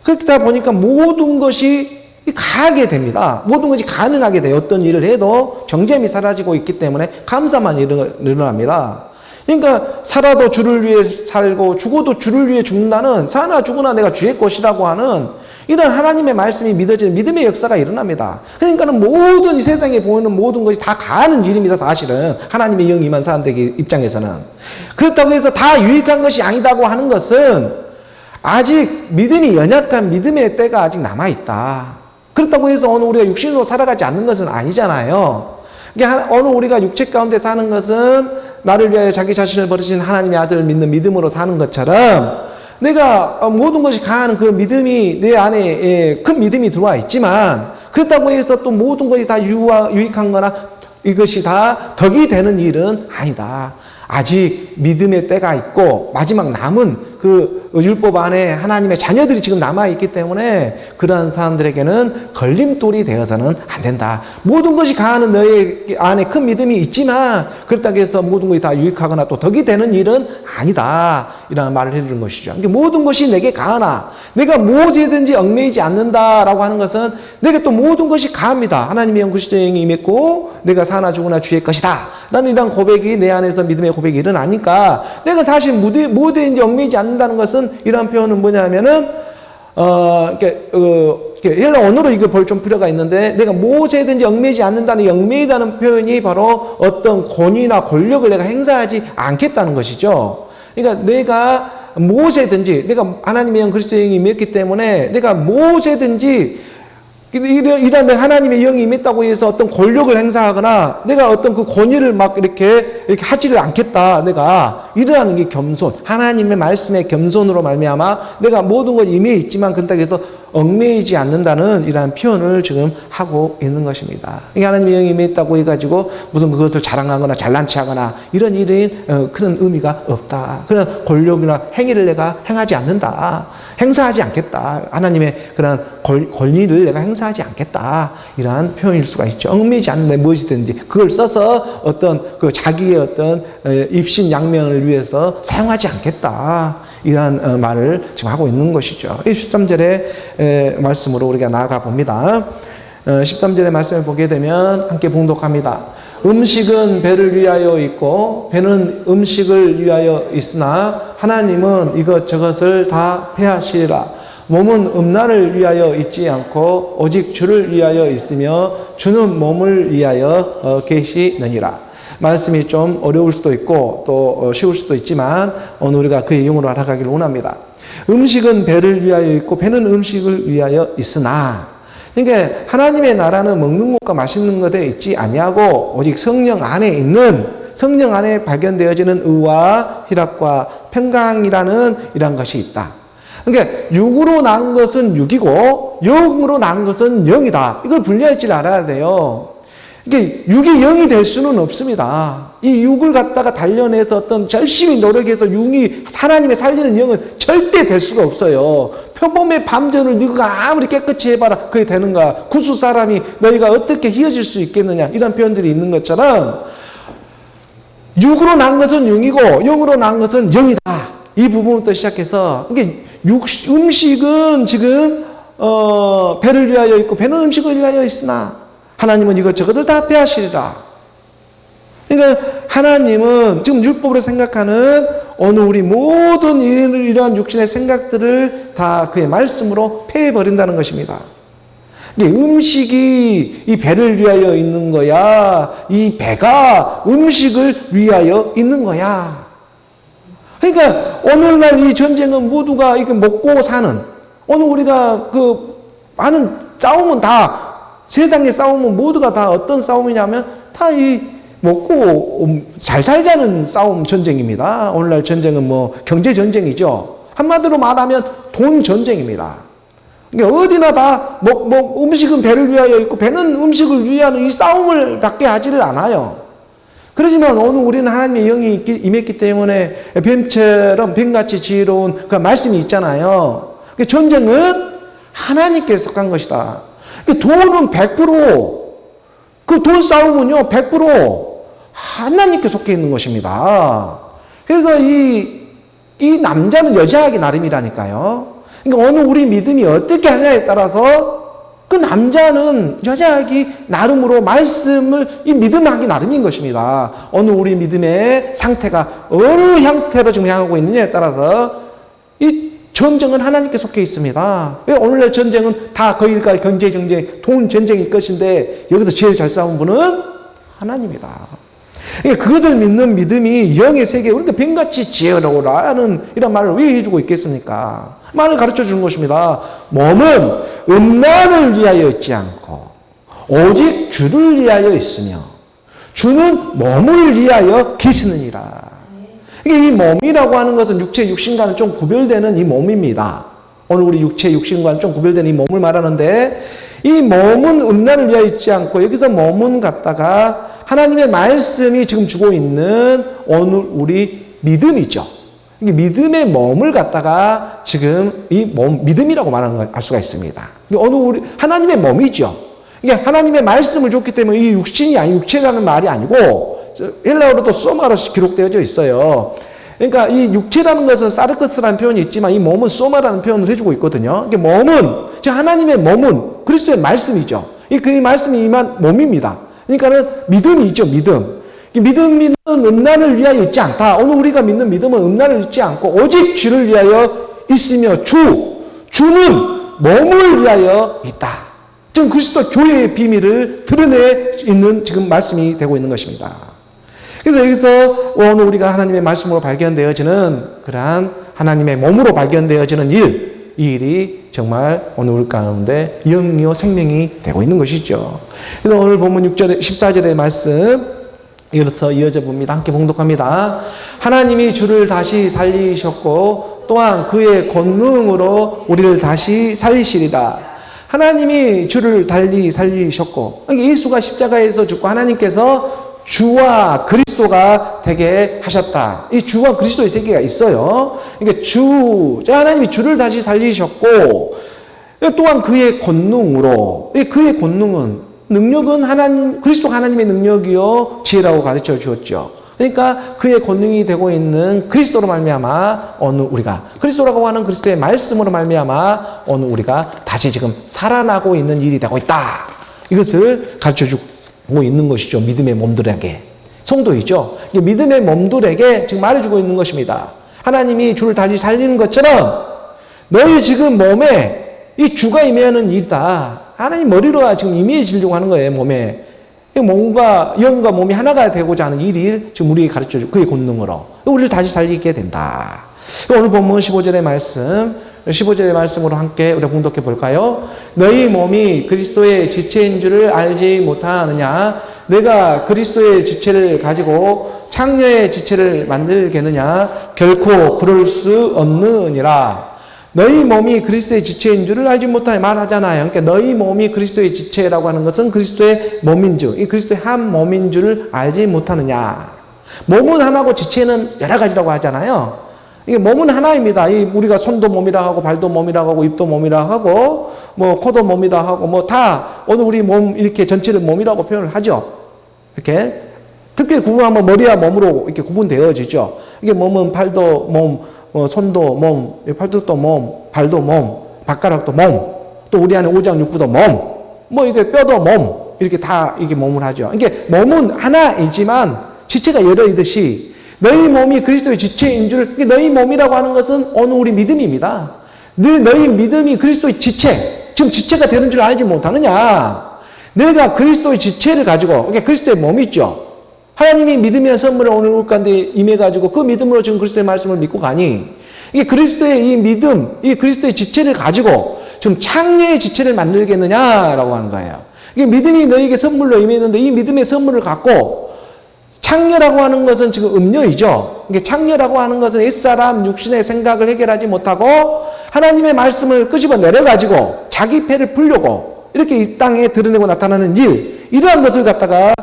그렇다 보니까 모든 것이 가하게 됩니다. 모든 것이 가능하게 돼요. 어떤 일을 해도 정죄함이 사라지고 있기 때문에 감사만 일어납니다. 그러니까 살아도 주를 위해 살고 죽어도 주를 위해 죽는다는 사나 죽으나 내가 주의 것이라고 하는 이런 하나님의 말씀이 믿어지는 믿음의 역사가 일어납니다. 그러니까는 모든 이 세상에 보이는 모든 것이 다 가는 일입니다. 사실은 하나님의 영이 임한 사람들 입장에서는. 그렇다고 해서 다 유익한 것이 아니다고 하는 것은 아직 믿음이 연약한 믿음의 때가 아직 남아있다. 그렇다고 해서 오늘 우리가 육신으로 살아가지 않는 것은 아니잖아요. 오늘 우리가 육체 가운데 사는 것은 나를 위하여 자기 자신을 버리신 하나님의 아들을 믿는 믿음으로 사는 것처럼 내가 모든 것이 가하는 그 믿음이 내 안에 큰 믿음이 들어와 있지만 그렇다고 해서 또 모든 것이 다 유익한 거나 이것이 다 덕이 되는 일은 아니다. 아직 믿음의 때가 있고 마지막 남은 그 율법 안에 하나님의 자녀들이 지금 남아있기 때문에 그러한 사람들에게는 걸림돌이 되어서는 안 된다. 모든 것이 가하는 너의 안에 큰 믿음이 있지만 그렇다고 해서 모든 것이 다 유익하거나 또 덕이 되는 일은 아니다. 이라는 말을 해주는 것이죠. 그러니까 모든 것이 내게 가하나 내가 무엇이든지 얽매이지 않는다라고 하는 것은 내게 또 모든 것이 가합니다. 하나님의 영 그리스도의 영이 임했고 내가 사나 죽으나 주의 것이다. 라는 이런 고백이 내 안에서 믿음의 고백이 일어나니까 내가 사실 무엇이든지 얽매이지 않는다는 것은 이런 표현은 뭐냐면은 헬라 언어로 이걸 볼 좀 필요가 있는데 내가 무엇에든지 얽매이지 않는다는 얽매이다는 표현이 바로 어떤 권위나 권력을 내가 행사하지 않겠다는 것이죠. 그러니까 내가 무엇에든지 내가 하나님의 영 그리스도의 영이 임했기 때문에 내가 무엇에든지 이런 하나님의 영이 임했다고 해서 어떤 권력을 행사하거나 내가 어떤 그 권위를 막 이렇게 하지를 않겠다. 내가 이러한 게 겸손, 하나님의 말씀에 겸손으로 말미암아 내가 모든 걸 임해 있지만 그렇다고 해서 얽매이지 않는다는 이러한 표현을 지금 하고 있는 것입니다. 하나님의 영이 임했다고 해가지고 무슨 그것을 자랑하거나 잘난 체하거나 이런 일이 큰 의미가 없다. 그런 권력이나 행위를 내가 행하지 않는다. 행사하지 않겠다. 하나님의 그런 권리를 내가 행사하지 않겠다. 이러한 표현일 수가 있죠. 얽매이지 않는 무엇이든지 그걸 써서 어떤 그 자기의 어떤 입신 양면을 위해서 사용하지 않겠다. 이러한 말을 지금 하고 있는 것이죠. 13절의 말씀으로 우리가 나아가 봅니다. 13절의 말씀을 보게 되면 함께 봉독합니다. 음식은 배를 위하여 있고 배는 음식을 위하여 있으나 하나님은 이것저것을 다 폐하시리라. 몸은 음란을 위하여 있지 않고 오직 주를 위하여 있으며 주는 몸을 위하여 계시느니라. 말씀이 좀 어려울 수도 있고 또 쉬울 수도 있지만 오늘 우리가 그 내용으로 알아가기를 원합니다. 음식은 배를 위하여 있고 배는 음식을 위하여 있으나 그러니까 하나님의 나라는 먹는 것과 마시는 것에 있지 아니하고 오직 성령 안에 있는 성령 안에 발견되어지는 의와 희락과 평강이라는 이런 것이 있다. 그러니까 육으로 난 것은 육이고 영으로 난 것은 영이다. 이걸 분리할 줄 알아야 돼요. 이게 육이 영이 될 수는 없습니다. 이 육을 갖다가 단련해서 어떤 열심히 노력해서 육이 하나님의 살리는 영은 절대 될 수가 없어요. 표범의 밤전을 네가 아무리 깨끗이 해봐라 그게 되는가? 구수 사람이 너희가 어떻게 희어질 수 있겠느냐? 이런 표현들이 있는 것처럼 육으로 난 것은 영이고 영으로 난 것은 영이다. 이 부분부터 시작해서 이게 음식은 지금 배를 위하여 있고 배는 음식을 위하여 있으나 하나님은 이것저것을 다 배하시리라. 그러니까 하나님은 지금 율법으로 생각하는 어느 우리 모든 이러한 육신의 생각들을 다 그의 말씀으로 패해버린다는 것입니다. 음식이 이 배를 위하여 있는 거야? 이 배가 음식을 위하여 있는 거야? 그러니까 오늘날 이 전쟁은 모두가 이렇게 먹고 사는, 오늘 우리가 많은 싸움은 다, 세상의 싸움은 모두가 다 어떤 싸움이냐면 다 이 먹고 잘 살자는 싸움 전쟁입니다. 오늘날 전쟁은 뭐 경제 전쟁이죠. 한마디로 말하면 돈 전쟁입니다. 그러니까 어디나 다 음식은 배를 위하여 있고 배는 음식을 위하는 이 싸움을 밖에 하지를 않아요. 그러지만 오늘 우리는 하나님의 영이 임했기 때문에 뱀처럼 뱀같이 지혜로운 그 말씀이 있잖아요. 그러니까 전쟁은 하나님께 속한 것이다. 그러니까 돈은 100%, 그 돈 싸움은요 100% 하나님께 속해 있는 것입니다. 그래서 이 남자는 여자하기 나름이라니까요. 그러니까 어느 우리 믿음이 어떻게 하냐에 따라서 그 남자는 여자하기 나름으로 말씀을 이 믿음하기 나름인 것입니다. 어느 우리 믿음의 상태가 어느 형태로 지금 향하고 있느냐에 따라서 이 전쟁은 하나님께 속해 있습니다. 왜 오늘날 전쟁은 다 거기가 경제 전쟁, 돈 전쟁일 것인데 여기서 제일 잘 싸운 분은 하나님이다. 그러니까 그것을 믿는 믿음이 영의 세계, 우리가 뱀같이 지혜로우라는 이런 말을 왜 해주고 있겠습니까? 말을 가르쳐 주는 것입니다. 몸은 음란을 위하여 있지 않고 오직 주를 위하여 있으며 주는 몸을 위하여 계시느니라. 이게 이 몸이라고 하는 것은 육체 육신과는 좀 구별되는 이 몸입니다. 오늘 우리 육체 육신과는 좀 구별되는 이 몸을 말하는데 이 몸은 음란을 위하여 있지 않고 여기서 몸은 갖다가 하나님의 말씀이 지금 주고 있는 오늘 우리 믿음이죠. 이게 믿음의 몸을 갖다가 지금 이 몸, 믿음이라고 말하는 걸 알 수가 있습니다. 이게 어느 우리, 하나님의 몸이죠. 이게 하나님의 말씀을 줬기 때문에 이 육신이 아니, 육체라는 말이 아니고, 헬라어로도 소마로 기록되어져 있어요. 그러니까 이 육체라는 것은 사르크스라는 표현이 있지만 이 몸은 소마라는 표현을 해주고 있거든요. 이게 몸은, 즉 하나님의 몸은 그리스도의 말씀이죠. 이 말씀이 임한 몸입니다. 그러니까는 믿음이 있죠, 믿음. 믿음은 음란을 위하여 있지 않다. 오늘 우리가 믿는 믿음은 음란을 있지 않고 오직 주를 위하여 있으며 주는 몸을 위하여 있다. 지금 그리스도 교회의 비밀을 드러내 있는 지금 말씀이 되고 있는 것입니다. 그래서 여기서 오늘 우리가 하나님의 말씀으로 발견되어지는 그러한 하나님의 몸으로 발견되어지는 이 일이 정말 오늘 우리 가운데 영이요 생명이 되고 있는 것이죠. 그래서 오늘 본문 6절, 14절의 말씀 이어져 봅니다. 함께 봉독합니다. 하나님이 주를 다시 살리셨고 또한 그의 권능으로 우리를 다시 살리시리다. 하나님이 주를 달리 살리셨고 예수가 십자가에서 죽고 하나님께서 주와 그리스도가 되게 하셨다. 이 주와 그리스도의 세계가 있어요. 그러니까 하나님이 주를 다시 살리셨고 또한 그의 권능으로, 그의 권능은 능력은 그리스도가 하나님의 능력이요 지혜라고 가르쳐 주었죠. 그러니까 그의 권능이 되고 있는 그리스도로 말미암아 오늘 우리가 그리스도라고 하는 그리스도의 말씀으로 말미암아 오늘 우리가 다시 지금 살아나고 있는 일이 되고 있다. 이것을 가르쳐 주고 있는 것이죠. 믿음의 몸들에게. 성도이죠. 믿음의 몸들에게 지금 말해주고 있는 것입니다. 하나님이 주를 다시 살리는 것처럼 너희 지금 몸에 이 주가 임하는 일이다. 하나님 머리로 지금 임해지려고 하는 거예요, 몸에. 몸과 영과 몸이 하나가 되고자 하는 일을 지금 우리에게 가르쳐주고 그의 권능으로 우리를 다시 살리게 된다. 오늘 본문 15절의 말씀으로 함께 우리가 봉독해 볼까요? 너희 몸이 그리스도의 지체인 줄을 알지 못하느냐? 내가 그리스도의 지체를 가지고 창녀의 지체를 만들겠느냐? 결코 그럴 수 없느니라. 너희 몸이 그리스도의 지체인 줄을 알지 못하게 말하잖아요. 그러니까 너희 몸이 그리스도의 지체라고 하는 것은 그리스도의 몸인 줄, 이 그리스도의 한 몸인 줄을 알지 못하느냐. 몸은 하나고 지체는 여러 가지라고 하잖아요. 이게 몸은 하나입니다. 우리가 손도 몸이라 하고 발도 몸이라 하고 입도 몸이라 하고 뭐 코도 몸이라 하고 뭐 다 오늘 우리 몸 이렇게 전체를 몸이라고 표현을 하죠. 이렇게 특별히 구분하면 머리와 몸으로 이렇게 구분되어지죠. 이게 몸은 팔도 몸, 손도 몸, 팔뚝도 몸, 발도 몸, 발가락도 몸, 또 우리 안에 오장육부도 몸, 뭐 이게 뼈도 몸, 이렇게 다 이게 몸을 하죠. 이게 몸은 하나이지만 지체가 여러 있듯이 너희 몸이 그리스도의 지체인 줄, 너희 몸이라고 하는 것은 오늘 우리 믿음입니다. 너희 믿음이 그리스도의 지체, 지금 지체가 되는 줄 알지 못하느냐? 내가 그리스도의 지체를 가지고, 그러니까 그리스도의 몸이 있죠. 하나님이 믿음의 선물을 오늘 우리 가운데 임해가지고 그 믿음으로 지금 그리스도의 말씀을 믿고 가니, 이게 그리스도의 이 믿음, 이 그리스도의 지체를 가지고 지금 창녀의 지체를 만들겠느냐라고 하는 거예요. 이게 믿음이 너에게 선물로 임했는데 이 믿음의 선물을 갖고 창녀라고 하는 것은 지금 음녀이죠. 이게 창녀라고 하는 것은 옛사람 육신의 생각을 해결하지 못하고 하나님의 말씀을 끄집어 내려가지고 자기 패를 풀려고 이렇게 이 땅에 드러내고 나타나는 이러한 것을 갖다가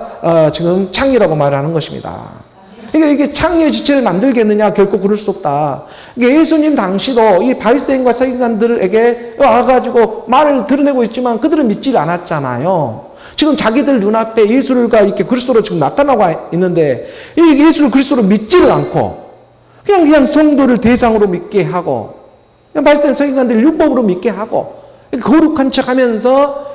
지금 창녀라고 말하는 것입니다. 그러니까 이게 창녀의 지체를 만들겠느냐? 결코 그럴 수 없다. 예수님 당시도 이 바리새인과 서기관들에게 와가지고 말을 드러내고 있지만 그들은 믿질 않았잖아요. 지금 자기들 눈앞에 예수가 이렇게 그리스도로 지금 나타나고 있는데 이 예수를 그리스도로 믿지를 않고 그냥 성도를 대상으로 믿게 하고 그냥 바리새인 서기관들 율법으로 믿게 하고 거룩한 척하면서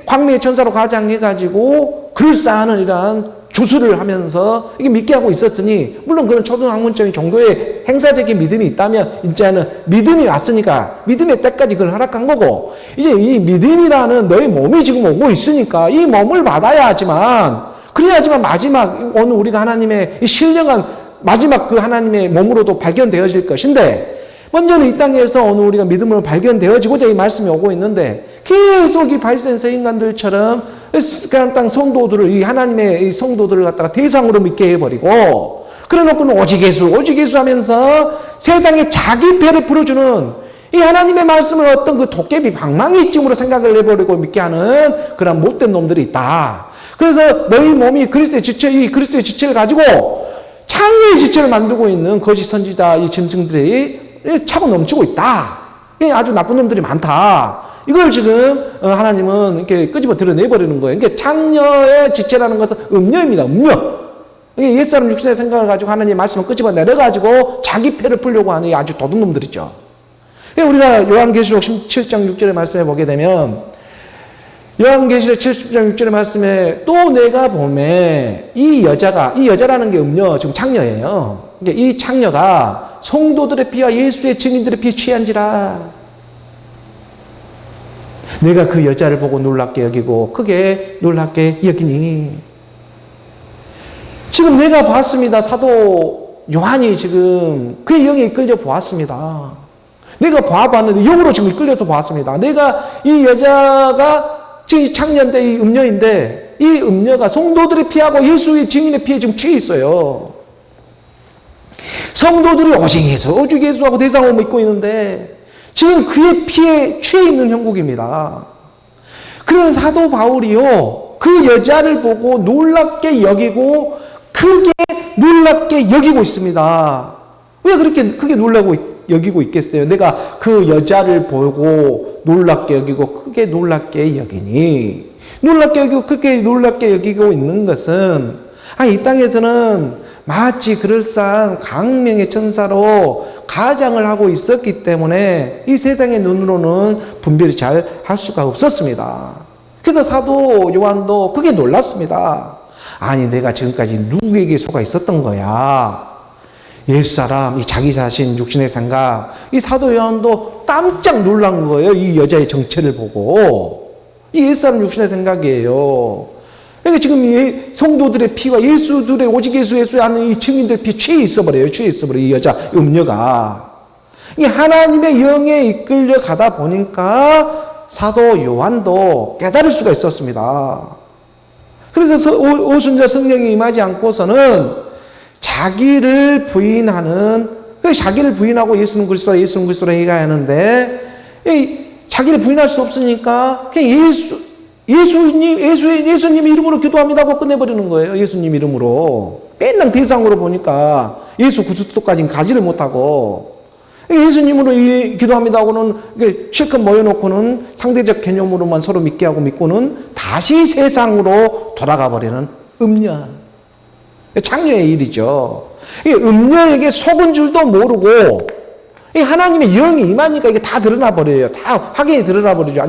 광명의 천사로 과장해가지고 그럴싸하는 이러한 주술을 하면서 이게 믿게 하고 있었으니 물론 그런 초등학문적인 정도의 행사적인 믿음이 있다면 이제는 믿음이 왔으니까 믿음의 때까지 그걸 허락한 거고 이제 이 믿음이라는 너의 몸이 지금 오고 있으니까 이 몸을 받아야지만 그래야지만 마지막 오늘 우리가 하나님의 이 신령한 마지막 그 하나님의 몸으로도 발견되어질 것인데 먼저는 이 땅에서 오늘 우리가 믿음으로 발견되어지고자 이 말씀이 오고 있는데 계속 이 바리새인 서기관들처럼 그냥 땅 성도들을 이 하나님의 이 성도들을 갖다가 대상으로 믿게 해버리고 그래놓고는 오직 예수 하면서 세상에 자기 배를 풀어주는 이 하나님의 말씀을 어떤 그 도깨비 방망이쯤으로 생각을 해버리고 믿게 하는 그런 못된 놈들이 있다. 그래서 너희 몸이 그리스도의 지체, 이 그리스도의 지체를 가지고 창의의 지체를 만들고 있는 거짓 선지자 이 짐승들이 차고 넘치고 있다. 아주 나쁜 놈들이 많다. 이걸 지금 하나님은 이렇게 끄집어 드러내버리는 거예요. 그러니까 창녀의 지체라는 것은 음녀입니다. 음녀. 옛사람 육신의 생각을 가지고 하나님의 말씀을 끄집어 내려가지고 자기 패를 풀려고 하는 아주 도둑놈들이죠. 우리가 요한계시록 17장 6절의 말씀에 보게 되면 요한계시록 17장 6절의 말씀에 또 내가 보매 이 여자라는 게 음녀, 지금 창녀예요. 그러니까 이 창녀가 성도들의 피와 예수의 증인들의 피에 취한지라. 내가 그 여자를 보고 놀랍게 여기고 크게 놀랍게 여기니. 지금 내가 봤습니다. 사도 요한이 지금 그의 영에 이끌려 보았습니다. 내가 봐봤는데 영으로 지금 이끌려서 보았습니다. 내가 이 여자가 지금 이 창녀인데 이 음녀인데 이 음녀가 성도들의 피하고 예수의 증인의 피에 지금 취해 있어요. 성도들이 오직 예수하고 대상으로 믿고 있는데 지금 그의 피에 취해 있는 형국입니다. 그래서 사도 바울이요, 그 여자를 보고 놀랍게 여기고 크게 놀랍게 여기고 있습니다. 왜 그렇게 크게 여기고 있겠어요? 내가 그 여자를 보고 놀랍게 여기고 크게 놀랍게 여기니. 놀랍게 여기고 크게 놀랍게 여기고 있는 것은 이 땅에서는 마치 그럴싸한 광명의 천사로 가장을 하고 있었기 때문에 이 세상의 눈으로는 분별이 잘 할 수가 없었습니다. 그래서 사도 요한도 크게 놀랐습니다. 아니 내가 지금까지 누구에게 속아 있었던 거야. 옛사람, 이 자기 자신, 육신의 생각. 이 사도 요한도 깜짝 놀란 거예요. 이 여자의 정체를 보고. 이 옛사람 육신의 생각이에요. 그러니까 지금 이 성도들의 피와 예수들의 오직 예수 하는 이 증인들의 피에 취해 있어버려요. 이 여자, 음녀가. 하나님의 영에 이끌려 가다 보니까 사도 요한도 깨달을 수가 있었습니다. 그래서 오순절 성령이 임하지 않고서는 자기를 부인하는, 자기를 부인하고 예수는 그리스도라 얘기해야 하는데, 자기를 부인할 수 없으니까 그냥 예수님 이름으로 기도합니다고 끝내버리는 거예요. 예수님 이름으로. 맨날 대상으로 보니까 예수 그리스도까지는 가지를 못하고 예수님으로 기도합니다고는 실컷 모여놓고는 상대적 개념으로만 서로 믿게 하고 믿고는 다시 세상으로 돌아가 버리는 음녀. 창녀의 일이죠. 이게 음녀에게 속은 줄도 모르고 이 하나님의 영이 임하니까 이게 다 드러나 버려요. 다 확연히 드러나 버리죠.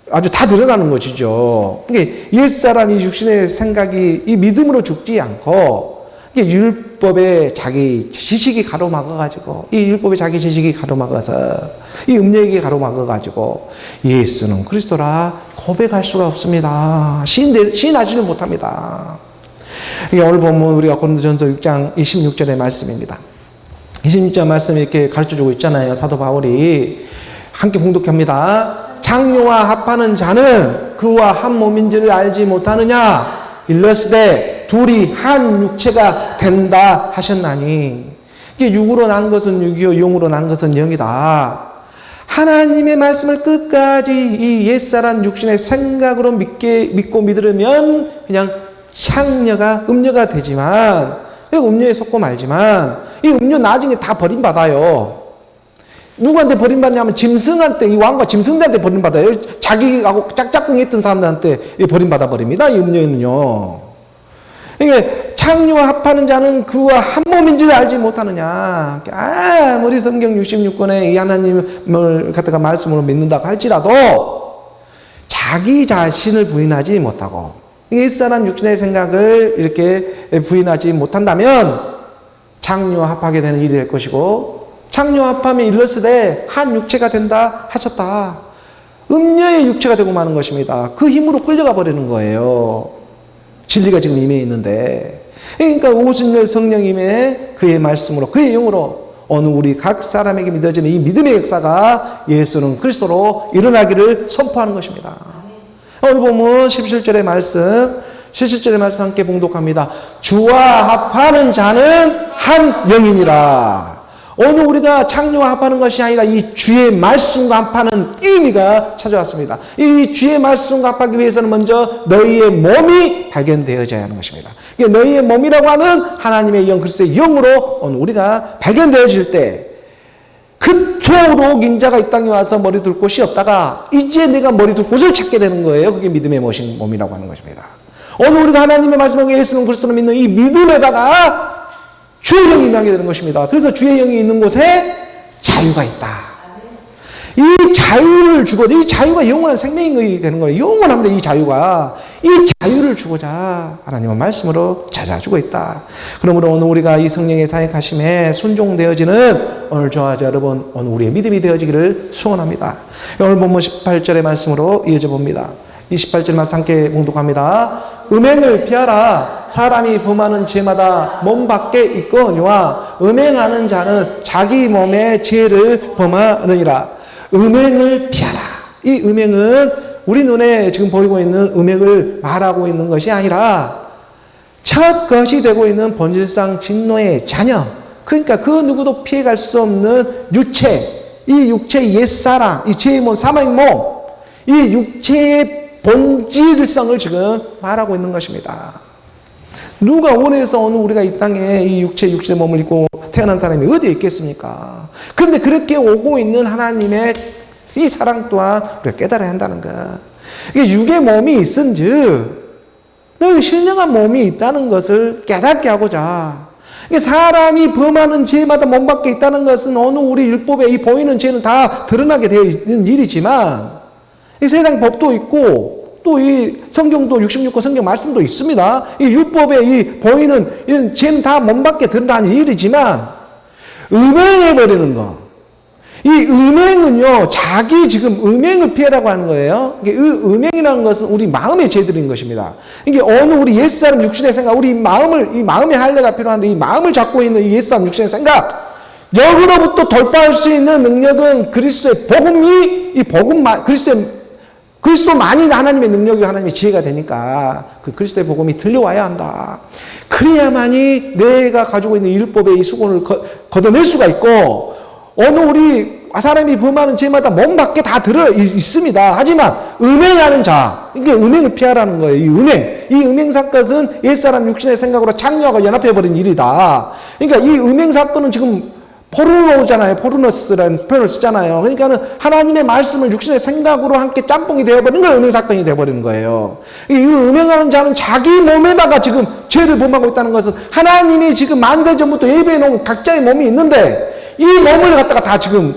아주 다 드러나는 것이죠. 이게 옛사람이 육신의 생각이 이 믿음으로 죽지 않고 이게 율법에 자기 지식이 가로막아가지고 이 율법에 자기 지식이 가로막아서 이 음녀에게 가로막아가지고 예수는 그리스도라 고백할 수가 없습니다. 시인하지는 못합니다. 이게 오늘 보면 우리가 고린도전서 6장 26절의 말씀입니다. 26절 말씀이 이렇게 가르쳐주고 있잖아요. 사도 바울이 함께 봉독합니다. 창녀와 합하는 자는 그와 한 몸인 줄을 알지 못하느냐? 일러스되 둘이 한 육체가 된다 하셨나니. 이게 육으로 난 것은 육이요 영으로 난 것은 영이다. 하나님의 말씀을 끝까지 이 옛사람 육신의 생각으로 믿고 믿으려면 그냥 창녀가 음녀가 되지만 음녀에 속고 말지만 이 음녀 나중에 다 버림받아요. 누구한테 버림받냐면 짐승한테, 이 왕과 짐승들한테 버림받아요. 자기하고 짝짝꿍 했던 사람들한테 버림받아 버립니다. 이 음녀는요. 이게 창녀와 합하는 자는 그와 한 몸인 줄 알지 못하느냐. 아무리 성경 66권에 이 하나님을 갖다가 말씀으로 믿는다고 할지라도 자기 자신을 부인하지 못하고 옛사람 육신의 생각을 이렇게 부인하지 못한다면 창녀와 합하게 되는 일이 될 것이고 창녀와 합하면 일러스되 한 육체가 된다 하셨다. 음녀의 육체가 되고 마는 것입니다. 그 힘으로 끌려가 버리는 거예요. 진리가 지금 임해 있는데. 그러니까 오순절 성령님의 그의 말씀으로 그의 영으로 어느 우리 각 사람에게 믿어지는 이 믿음의 역사가 예수는 그리스도로 일어나기를 선포하는 것입니다. 오늘 보면 17절의 말씀 17절의 말씀 함께 봉독합니다. 주와 합하는 자는 한 영이니라. 오늘 우리가 창녀와 합하는 것이 아니라 이 주의 말씀과 합하는 의미가 찾아왔습니다. 이 주의 말씀과 합하기 위해서는 먼저 너희의 몸이 발견되어져야 하는 것입니다. 너희의 몸이라고 하는 하나님의 영, 그리스도의 영으로 오늘 우리가 발견되어질 때 그토록 인자가 이 땅에 와서 머리 둘 곳이 없다가 이제 내가 머리 둘 곳을 찾게 되는 거예요. 그게 믿음의 몸이라고 하는 것입니다. 오늘 우리가 하나님의 말씀하고 예수는 그리스도를 믿는 이 믿음에다가 주의 영이 임하게 되는 것입니다. 그래서 주의 영이 있는 곳에 자유가 있다. 이 자유를 주고자, 이 자유가 영원한 생명이 되는 거예요. 영원합니다. 이 자유가. 이 자유를 주고자 하나님은 말씀으로 찾아주고 있다. 그러므로 오늘 우리가 이 성령의 사역하심에 순종되어지는 오늘 저와 여러분, 오늘 우리의 믿음이 되어지기를 소원합니다. 오늘 본문 18절의 말씀으로 이어져 봅니다. 28절 말씀 함께 봉독합니다. 음행을 피하라. 사람이 범하는 죄마다 몸 밖에 있거니와 음행하는 자는 자기 몸의 죄를 범하느니라. 음행을 피하라. 이 음행은 우리 눈에 지금 보이고 있는 음행을 말하고 있는 것이 아니라 첫 것이 되고 있는 본질상 진노의 자녀. 그러니까 그 누구도 피해갈 수 없는 육체, 이 육체의 옛사람, 이 죄의 몸, 사망의 몸, 이 육체의 본질성을 지금 말하고 있는 것입니다. 누가 원해서 오늘 우리가 이 땅에 이 육체의 몸을 입고 태어난 사람이 어디에 있겠습니까? 그런데 그렇게 오고 있는 하나님의 이 사랑 또한 우리가 깨달아야 한다는 것. 이게 육의 몸이 있은즉 너희 신령한 몸이 있다는 것을 깨닫게 하고자. 이게 사람이 범하는 죄마다 몸 밖에 있다는 것은 어느 우리 율법에 이 보이는 죄는 다 드러나게 되어 있는 일이지만 이 세상 법도 있고 또 이 성경도 66권 성경 말씀도 있습니다. 이 율법에 이 보이는 이 죄는 다 몸 밖에 드러나는 일이지만 음행해버리는 것. 이 음행은요, 자기 지금 음행을 피해라고 하는 거예요. 이게 음행이라는 것은 우리 마음의 죄들인 것입니다. 이게 어느 우리 옛사람 육신의 생각, 우리 이 마음의 할례가 필요한데 이 마음을 잡고 있는 이 옛사람 육신의 생각, 여기로부터 돌파할 수 있는 능력은 그리스도의 복음이, 이 복음, 그리스도만이 하나님의 능력이 하나님의 지혜가 되니까 그 그리스도의 복음이 들려와야 한다. 그래야만이 내가 가지고 있는 율법의 이 수건을 걷어낼 수가 있고, 어느 우리 사람이 범하는 죄마다 몸 밖에 다 들어 있습니다. 하지만 음행하는 자, 이게 음행을 피하라는 거예요. 이 음행 사건은 옛사람 육신의 생각으로 창녀하고 연합해버린 일이다. 그러니까 이 음행 사건은 지금 포르노잖아요. 포르노스라는 표현을 쓰잖아요. 그러니까는 하나님의 말씀을 육신의 생각으로 함께 짬뽕이 되어버리는 건 음행사건이 되어버리는 거예요. 이 음행하는 자는 자기 몸에다가 지금 죄를 범하고 있다는 것은 하나님이 지금 만세전부터 예배해 놓은 각자의 몸이 있는데 이 몸을 갖다가 다 지금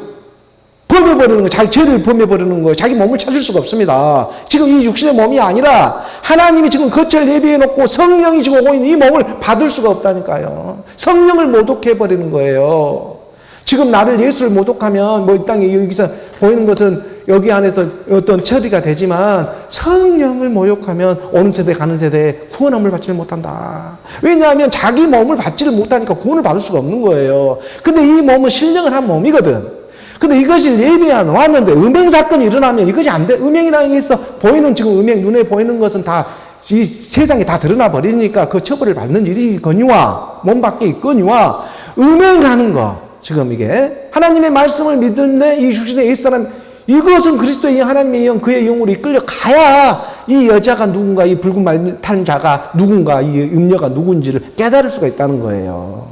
범해버리는 거예요. 자기 죄를 범해버리는 거예요. 자기 몸을 찾을 수가 없습니다. 지금 이 육신의 몸이 아니라 하나님이 지금 거처를 예비해 놓고 성령이 지금 오고 있는 이 몸을 받을 수가 없다니까요. 성령을 모독해버리는 거예요. 지금 나를 예수를 모독하면 뭐 이 땅에 여기서 보이는 것은 여기 안에서 어떤 처리가 되지만 성령을 모욕하면 오는 세대 가는 세대에 구원함을 받지를 못한다. 왜냐하면 자기 몸을 받지를 못하니까 구원을 받을 수가 없는 거예요. 근데 이 몸은 신령을 한 몸이거든. 근데 이것이 예비해 놓았는데 음행사건이 일어나면 이것이 안 돼. 음행이라는 게서 보이는 지금 음행, 눈에 보이는 것은 다 이 세상에 다 드러나 버리니까 그 처벌을 받는 일이거니와 몸 밖에 있거니와 음행하는 거. 지금 이게 하나님의 말씀을 믿는데 이 육신의 옛사람 이것은 그리스도의 하나님의 영 그의 영으로 이끌려 가야 이 여자가 누군가 이 붉은 말 탄 자가 누군가 이 음녀가 누군지를 깨달을 수가 있다는 거예요.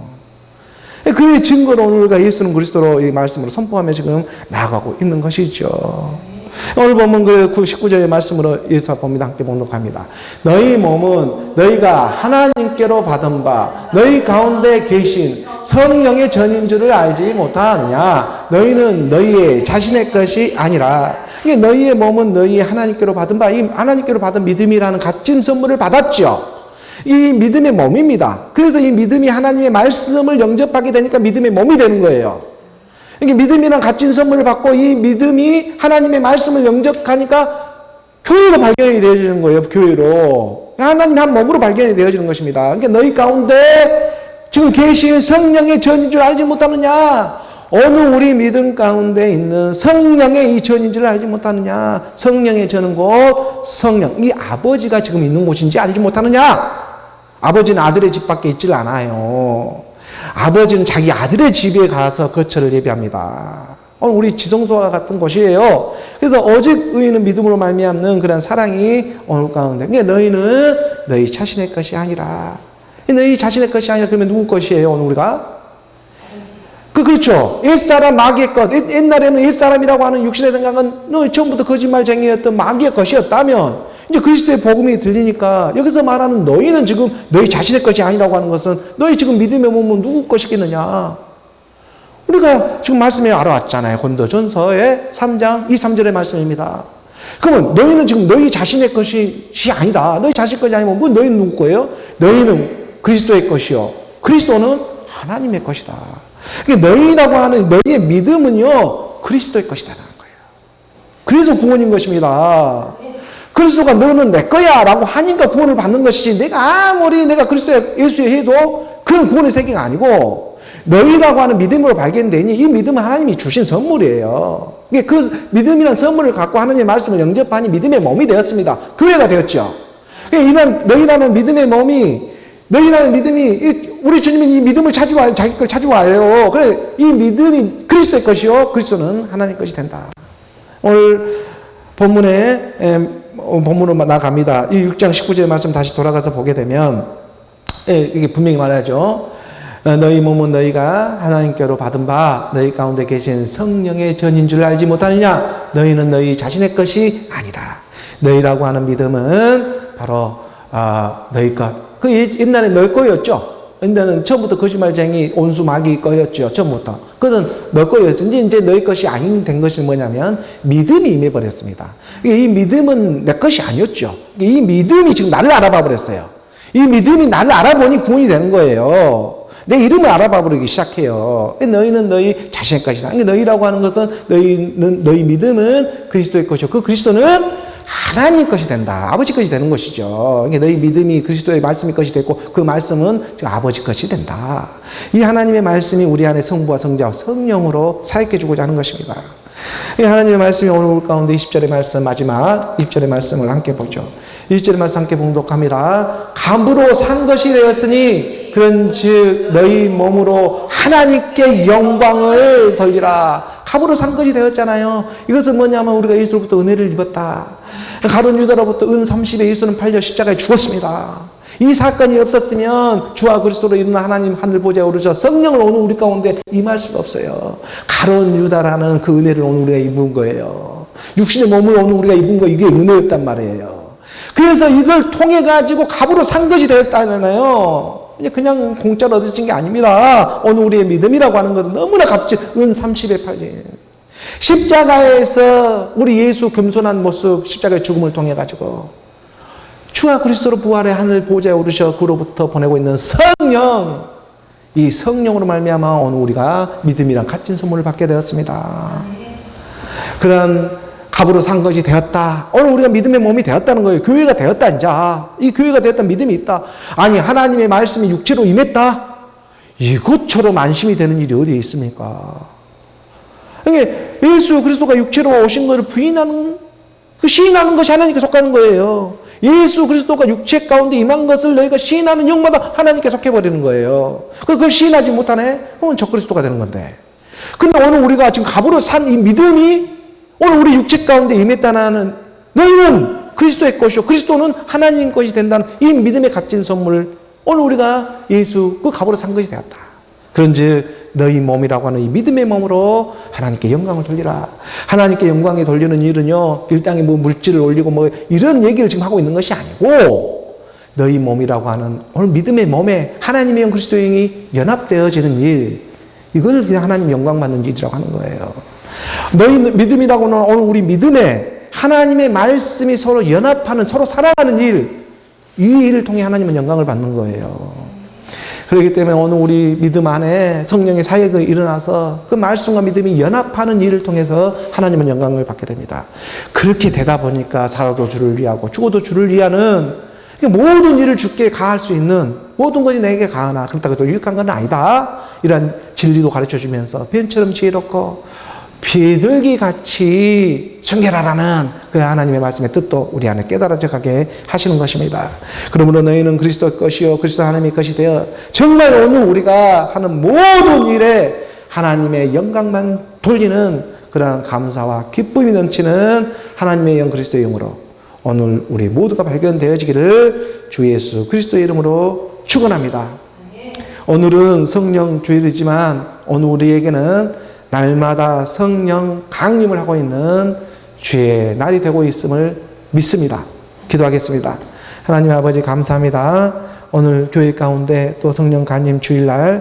그의 증거로 오늘 우리가 예수는 그리스도로 이 말씀으로 선포하며 지금 나아가고 있는 것이죠. 오늘 보면 그 19절의 말씀으로 예수 봅니다. 함께 봉독합니다. 너희 몸은 너희가 하나님께로 받은 바 너희 가운데 계신 성령의 전인 줄을 알지 못하느냐. 너희는 너희의 자신의 것이 아니라 너희의 몸은 너희의 하나님께로 받은 바 이 하나님께로 받은 믿음이라는 값진 선물을 받았죠. 이 믿음의 몸입니다. 그래서 이 믿음이 하나님의 말씀을 영접하게 되니까 믿음의 몸이 되는 거예요. 이게 믿음이란 값진 선물을 받고 이 믿음이 하나님의 말씀을 영접하니까 교회로 발견이 되어지는 거예요. 교회로. 하나님 한 몸으로 발견이 되어지는 것입니다. 그러니까 너희 가운데 지금 계신 성령의 전인 줄 알지 못하느냐? 어느 우리 믿음 가운데 있는 성령의 이 전인 줄 알지 못하느냐? 성령의 전은 곧 성령. 이 아버지가 지금 있는 곳인지 알지 못하느냐? 아버지는 아들의 집 밖에 있질 않아요. 아버지는 자기 아들의 집에 가서 거처를 예비합니다. 우리 지성소와 같은 곳이에요. 그래서 오직 의인은 믿음으로 말미암는 그런 사랑이 오늘 가운데. 그러니까 너희는 너희 자신의 것이 아니라. 너희 자신의 것이 아니라 그러면 누구 것이에요? 오늘 우리가? 그렇죠. 옛사람 마귀의 것. 옛날에는 옛사람이라고 하는 육신의 생각은 너 처음부터 거짓말쟁이였던 마귀의 것이었다면 이제 그리스도의 복음이 들리니까 여기서 말하는 너희는 지금 너희 자신의 것이 아니라고 하는 것은 너희 지금 믿음의 몸은 누구 것이겠느냐. 우리가 지금 말씀에 알아왔잖아요. 고린도전서의 3장 2, 3절의 말씀입니다. 그러면 너희는 지금 너희 자신의 것이 아니다. 너희 자신의 것이 아니면 뭐 너희는 누구 거예요? 너희는 그리스도의 것이요. 그리스도는 하나님의 것이다. 그러니까 너희라고 하는 너희의 믿음은요. 그리스도의 것이다라는 거예요. 그래서 구원인 것입니다. 그리스도가 너는 내 거야 라고 하니까 구원을 받는 것이지 내가 아무리 내가 그리스도의 예수의 해도 그런 구원의 세계가 아니고 너희라고 하는 믿음으로 발견되니 이 믿음은 하나님이 주신 선물이에요. 그 믿음이라는 선물을 갖고 하나님의 말씀을 영접하니 믿음의 몸이 되었습니다. 교회가 되었죠. 이런 너희라는 믿음의 몸이 너희라는 믿음이 우리 주님이 이 믿음을 찾아와요. 자기 걸 찾아와요. 그래 이 믿음이 그리스도의 것이요 그리스도는 하나님 것이 된다. 오늘 본문으로 나갑니다. 이 6장 19절의 말씀 다시 돌아가서 보게 되면 이게 분명히 말하죠. 너희 몸은 너희가 하나님께로 받은 바 너희 가운데 계신 성령의 전인 줄 알지 못하느냐. 너희는 너희 자신의 것이 아니라. 너희라고 하는 믿음은 바로 너희 것. 그 옛날에 너희 거였죠. 옛날에는 처음부터 거짓말쟁이 온수 마귀 거였죠. 처음부터. 그것은 너희 거였죠. 이제 너희 것이 아닌 된 것이 뭐냐면 믿음이 임해버렸습니다. 이 믿음은 내 것이 아니었죠. 이 믿음이 지금 나를 알아봐 버렸어요. 이 믿음이 나를 알아보니 구원이 되는 거예요. 내 이름을 알아봐 버리기 시작해요. 너희는 너희 자신의 것이다. 너희라고 하는 것은 너희 믿음은 그리스도의 것이요. 그 그리스도는 하나님 것이 된다. 아버지 것이 되는 것이죠. 그러니까 너희 믿음이 그리스도의 말씀의 것이 됐고 그 말씀은 아버지 것이 된다. 이 하나님의 말씀이 우리 안에 성부와 성자와 성령으로 사역해 주고자 하는 것입니다. 이 하나님의 말씀이 오늘 가운데 20절의 말씀 마지막 20절의 말씀을 함께 보죠. 20절의 말씀 함께 봉독합니다. 값으로 산 것이 되었으니 그런즉 너희 몸으로 하나님께 영광을 돌리라. 값으로 산 것이 되었잖아요. 이것은 뭐냐면 우리가 예수로부터 은혜를 입었다. 가룟 유다로부터 은 30에 예수는 팔려 십자가에 죽었습니다. 이 사건이 없었으면 주와 그리스도로 일어난 하나님 하늘 보좌에 오르셔 성령을 오늘 우리 가운데 임할 수가 없어요. 가론 유다라는 그 은혜를 오늘 우리가 입은 거예요. 육신의 몸을 오늘 우리가 입은 거, 이게 은혜였단 말이에요. 그래서 이걸 통해 가지고 값으로 산 것이 되었다잖아요. 그냥 공짜로 얻어진 게 아닙니다. 오늘 우리의 믿음이라고 하는 것은 너무나 값진 은 30의 8인. 십자가에서 우리 예수 겸손한 모습, 십자가의 죽음을 통해 가지고 주와 그리스도로 부활의 하늘 보좌에 오르셔 그로부터 보내고 있는 성령, 이 성령으로 말미암아 오늘 우리가 믿음이란 값진 선물을 받게 되었습니다. 그런 값으로 산 것이 되었다. 오늘 우리가 믿음의 몸이 되었다는 거예요. 교회가 되었다. 이제 이 교회가 되었다, 믿음이 있다. 아니, 하나님의 말씀이 육체로 임했다. 이것처럼 안심이 되는 일이 어디에 있습니까? 그러니까 예수 그리스도가 육체로 오신 것을 부인하는, 그 시인하는 것이 하나님께 속하는 거예요. 예수 그리스도가 육체 가운데 임한 것을 너희가 시인하는 영마다 하나님께 속해버리는 거예요. 그걸 시인하지 못하네? 그러면 적그리스도가 되는 건데. 근데 오늘 우리가 지금 값으로 산 이 믿음이 오늘 우리 육체 가운데 임했다는, 너희는 그리스도의 것이요 그리스도는 하나님 것이 된다는 이 믿음의 값진 선물을 오늘 우리가 예수 그 값으로 산 것이 되었다. 그런즉 너희 몸이라고 하는 이 믿음의 몸으로 하나님께 영광을 돌리라. 하나님께 영광이 돌리는 일은요, 이 땅에 뭐 물질을 올리고 뭐 이런 얘기를 지금 하고 있는 것이 아니고, 너희 몸이라고 하는 오늘 믿음의 몸에 하나님의 영 그리스도의 영이 연합되어지는 일, 이걸 그냥 하나님 영광 받는 일이라고 하는 거예요. 너희 믿음이라고는 오늘 우리 믿음에 하나님의 말씀이 서로 연합하는, 서로 살아가는 일, 이 일을 통해 하나님은 영광을 받는 거예요. 그렇기 때문에 오늘 우리 믿음 안에 성령의 사역이 일어나서 그 말씀과 믿음이 연합하는 일을 통해서 하나님은 영광을 받게 됩니다. 그렇게 되다 보니까 살아도 주를 위하고 죽어도 주를 위하는 모든 일을 주께 가할 수 있는, 모든 것이 내게 가하나 그렇다고 해도 유익한 건 아니다, 이런 진리도 가르쳐주면서 뱀처럼 지혜롭고 비둘기 같이 순결하라는 그 하나님의 말씀의 뜻도 우리 안에 깨달아져 가게 하시는 것입니다. 그러므로 너희는 그리스도의 것이요 그리스도 하나님의 것이 되어 정말 오늘 우리가 하는 모든 일에 하나님의 영광만 돌리는 그러한 감사와 기쁨이 넘치는 하나님의 영 그리스도의 영으로 오늘 우리 모두가 발견되어지기를 주 예수 그리스도의 이름으로 축원합니다. 오늘은 성령 주일이지만 오늘 우리에게는 날마다 성령 강림을 하고 있는 주의 날이 되고 있음을 믿습니다. 기도하겠습니다. 하나님 아버지 감사합니다. 오늘 교회 가운데 또 성령 강림 주일날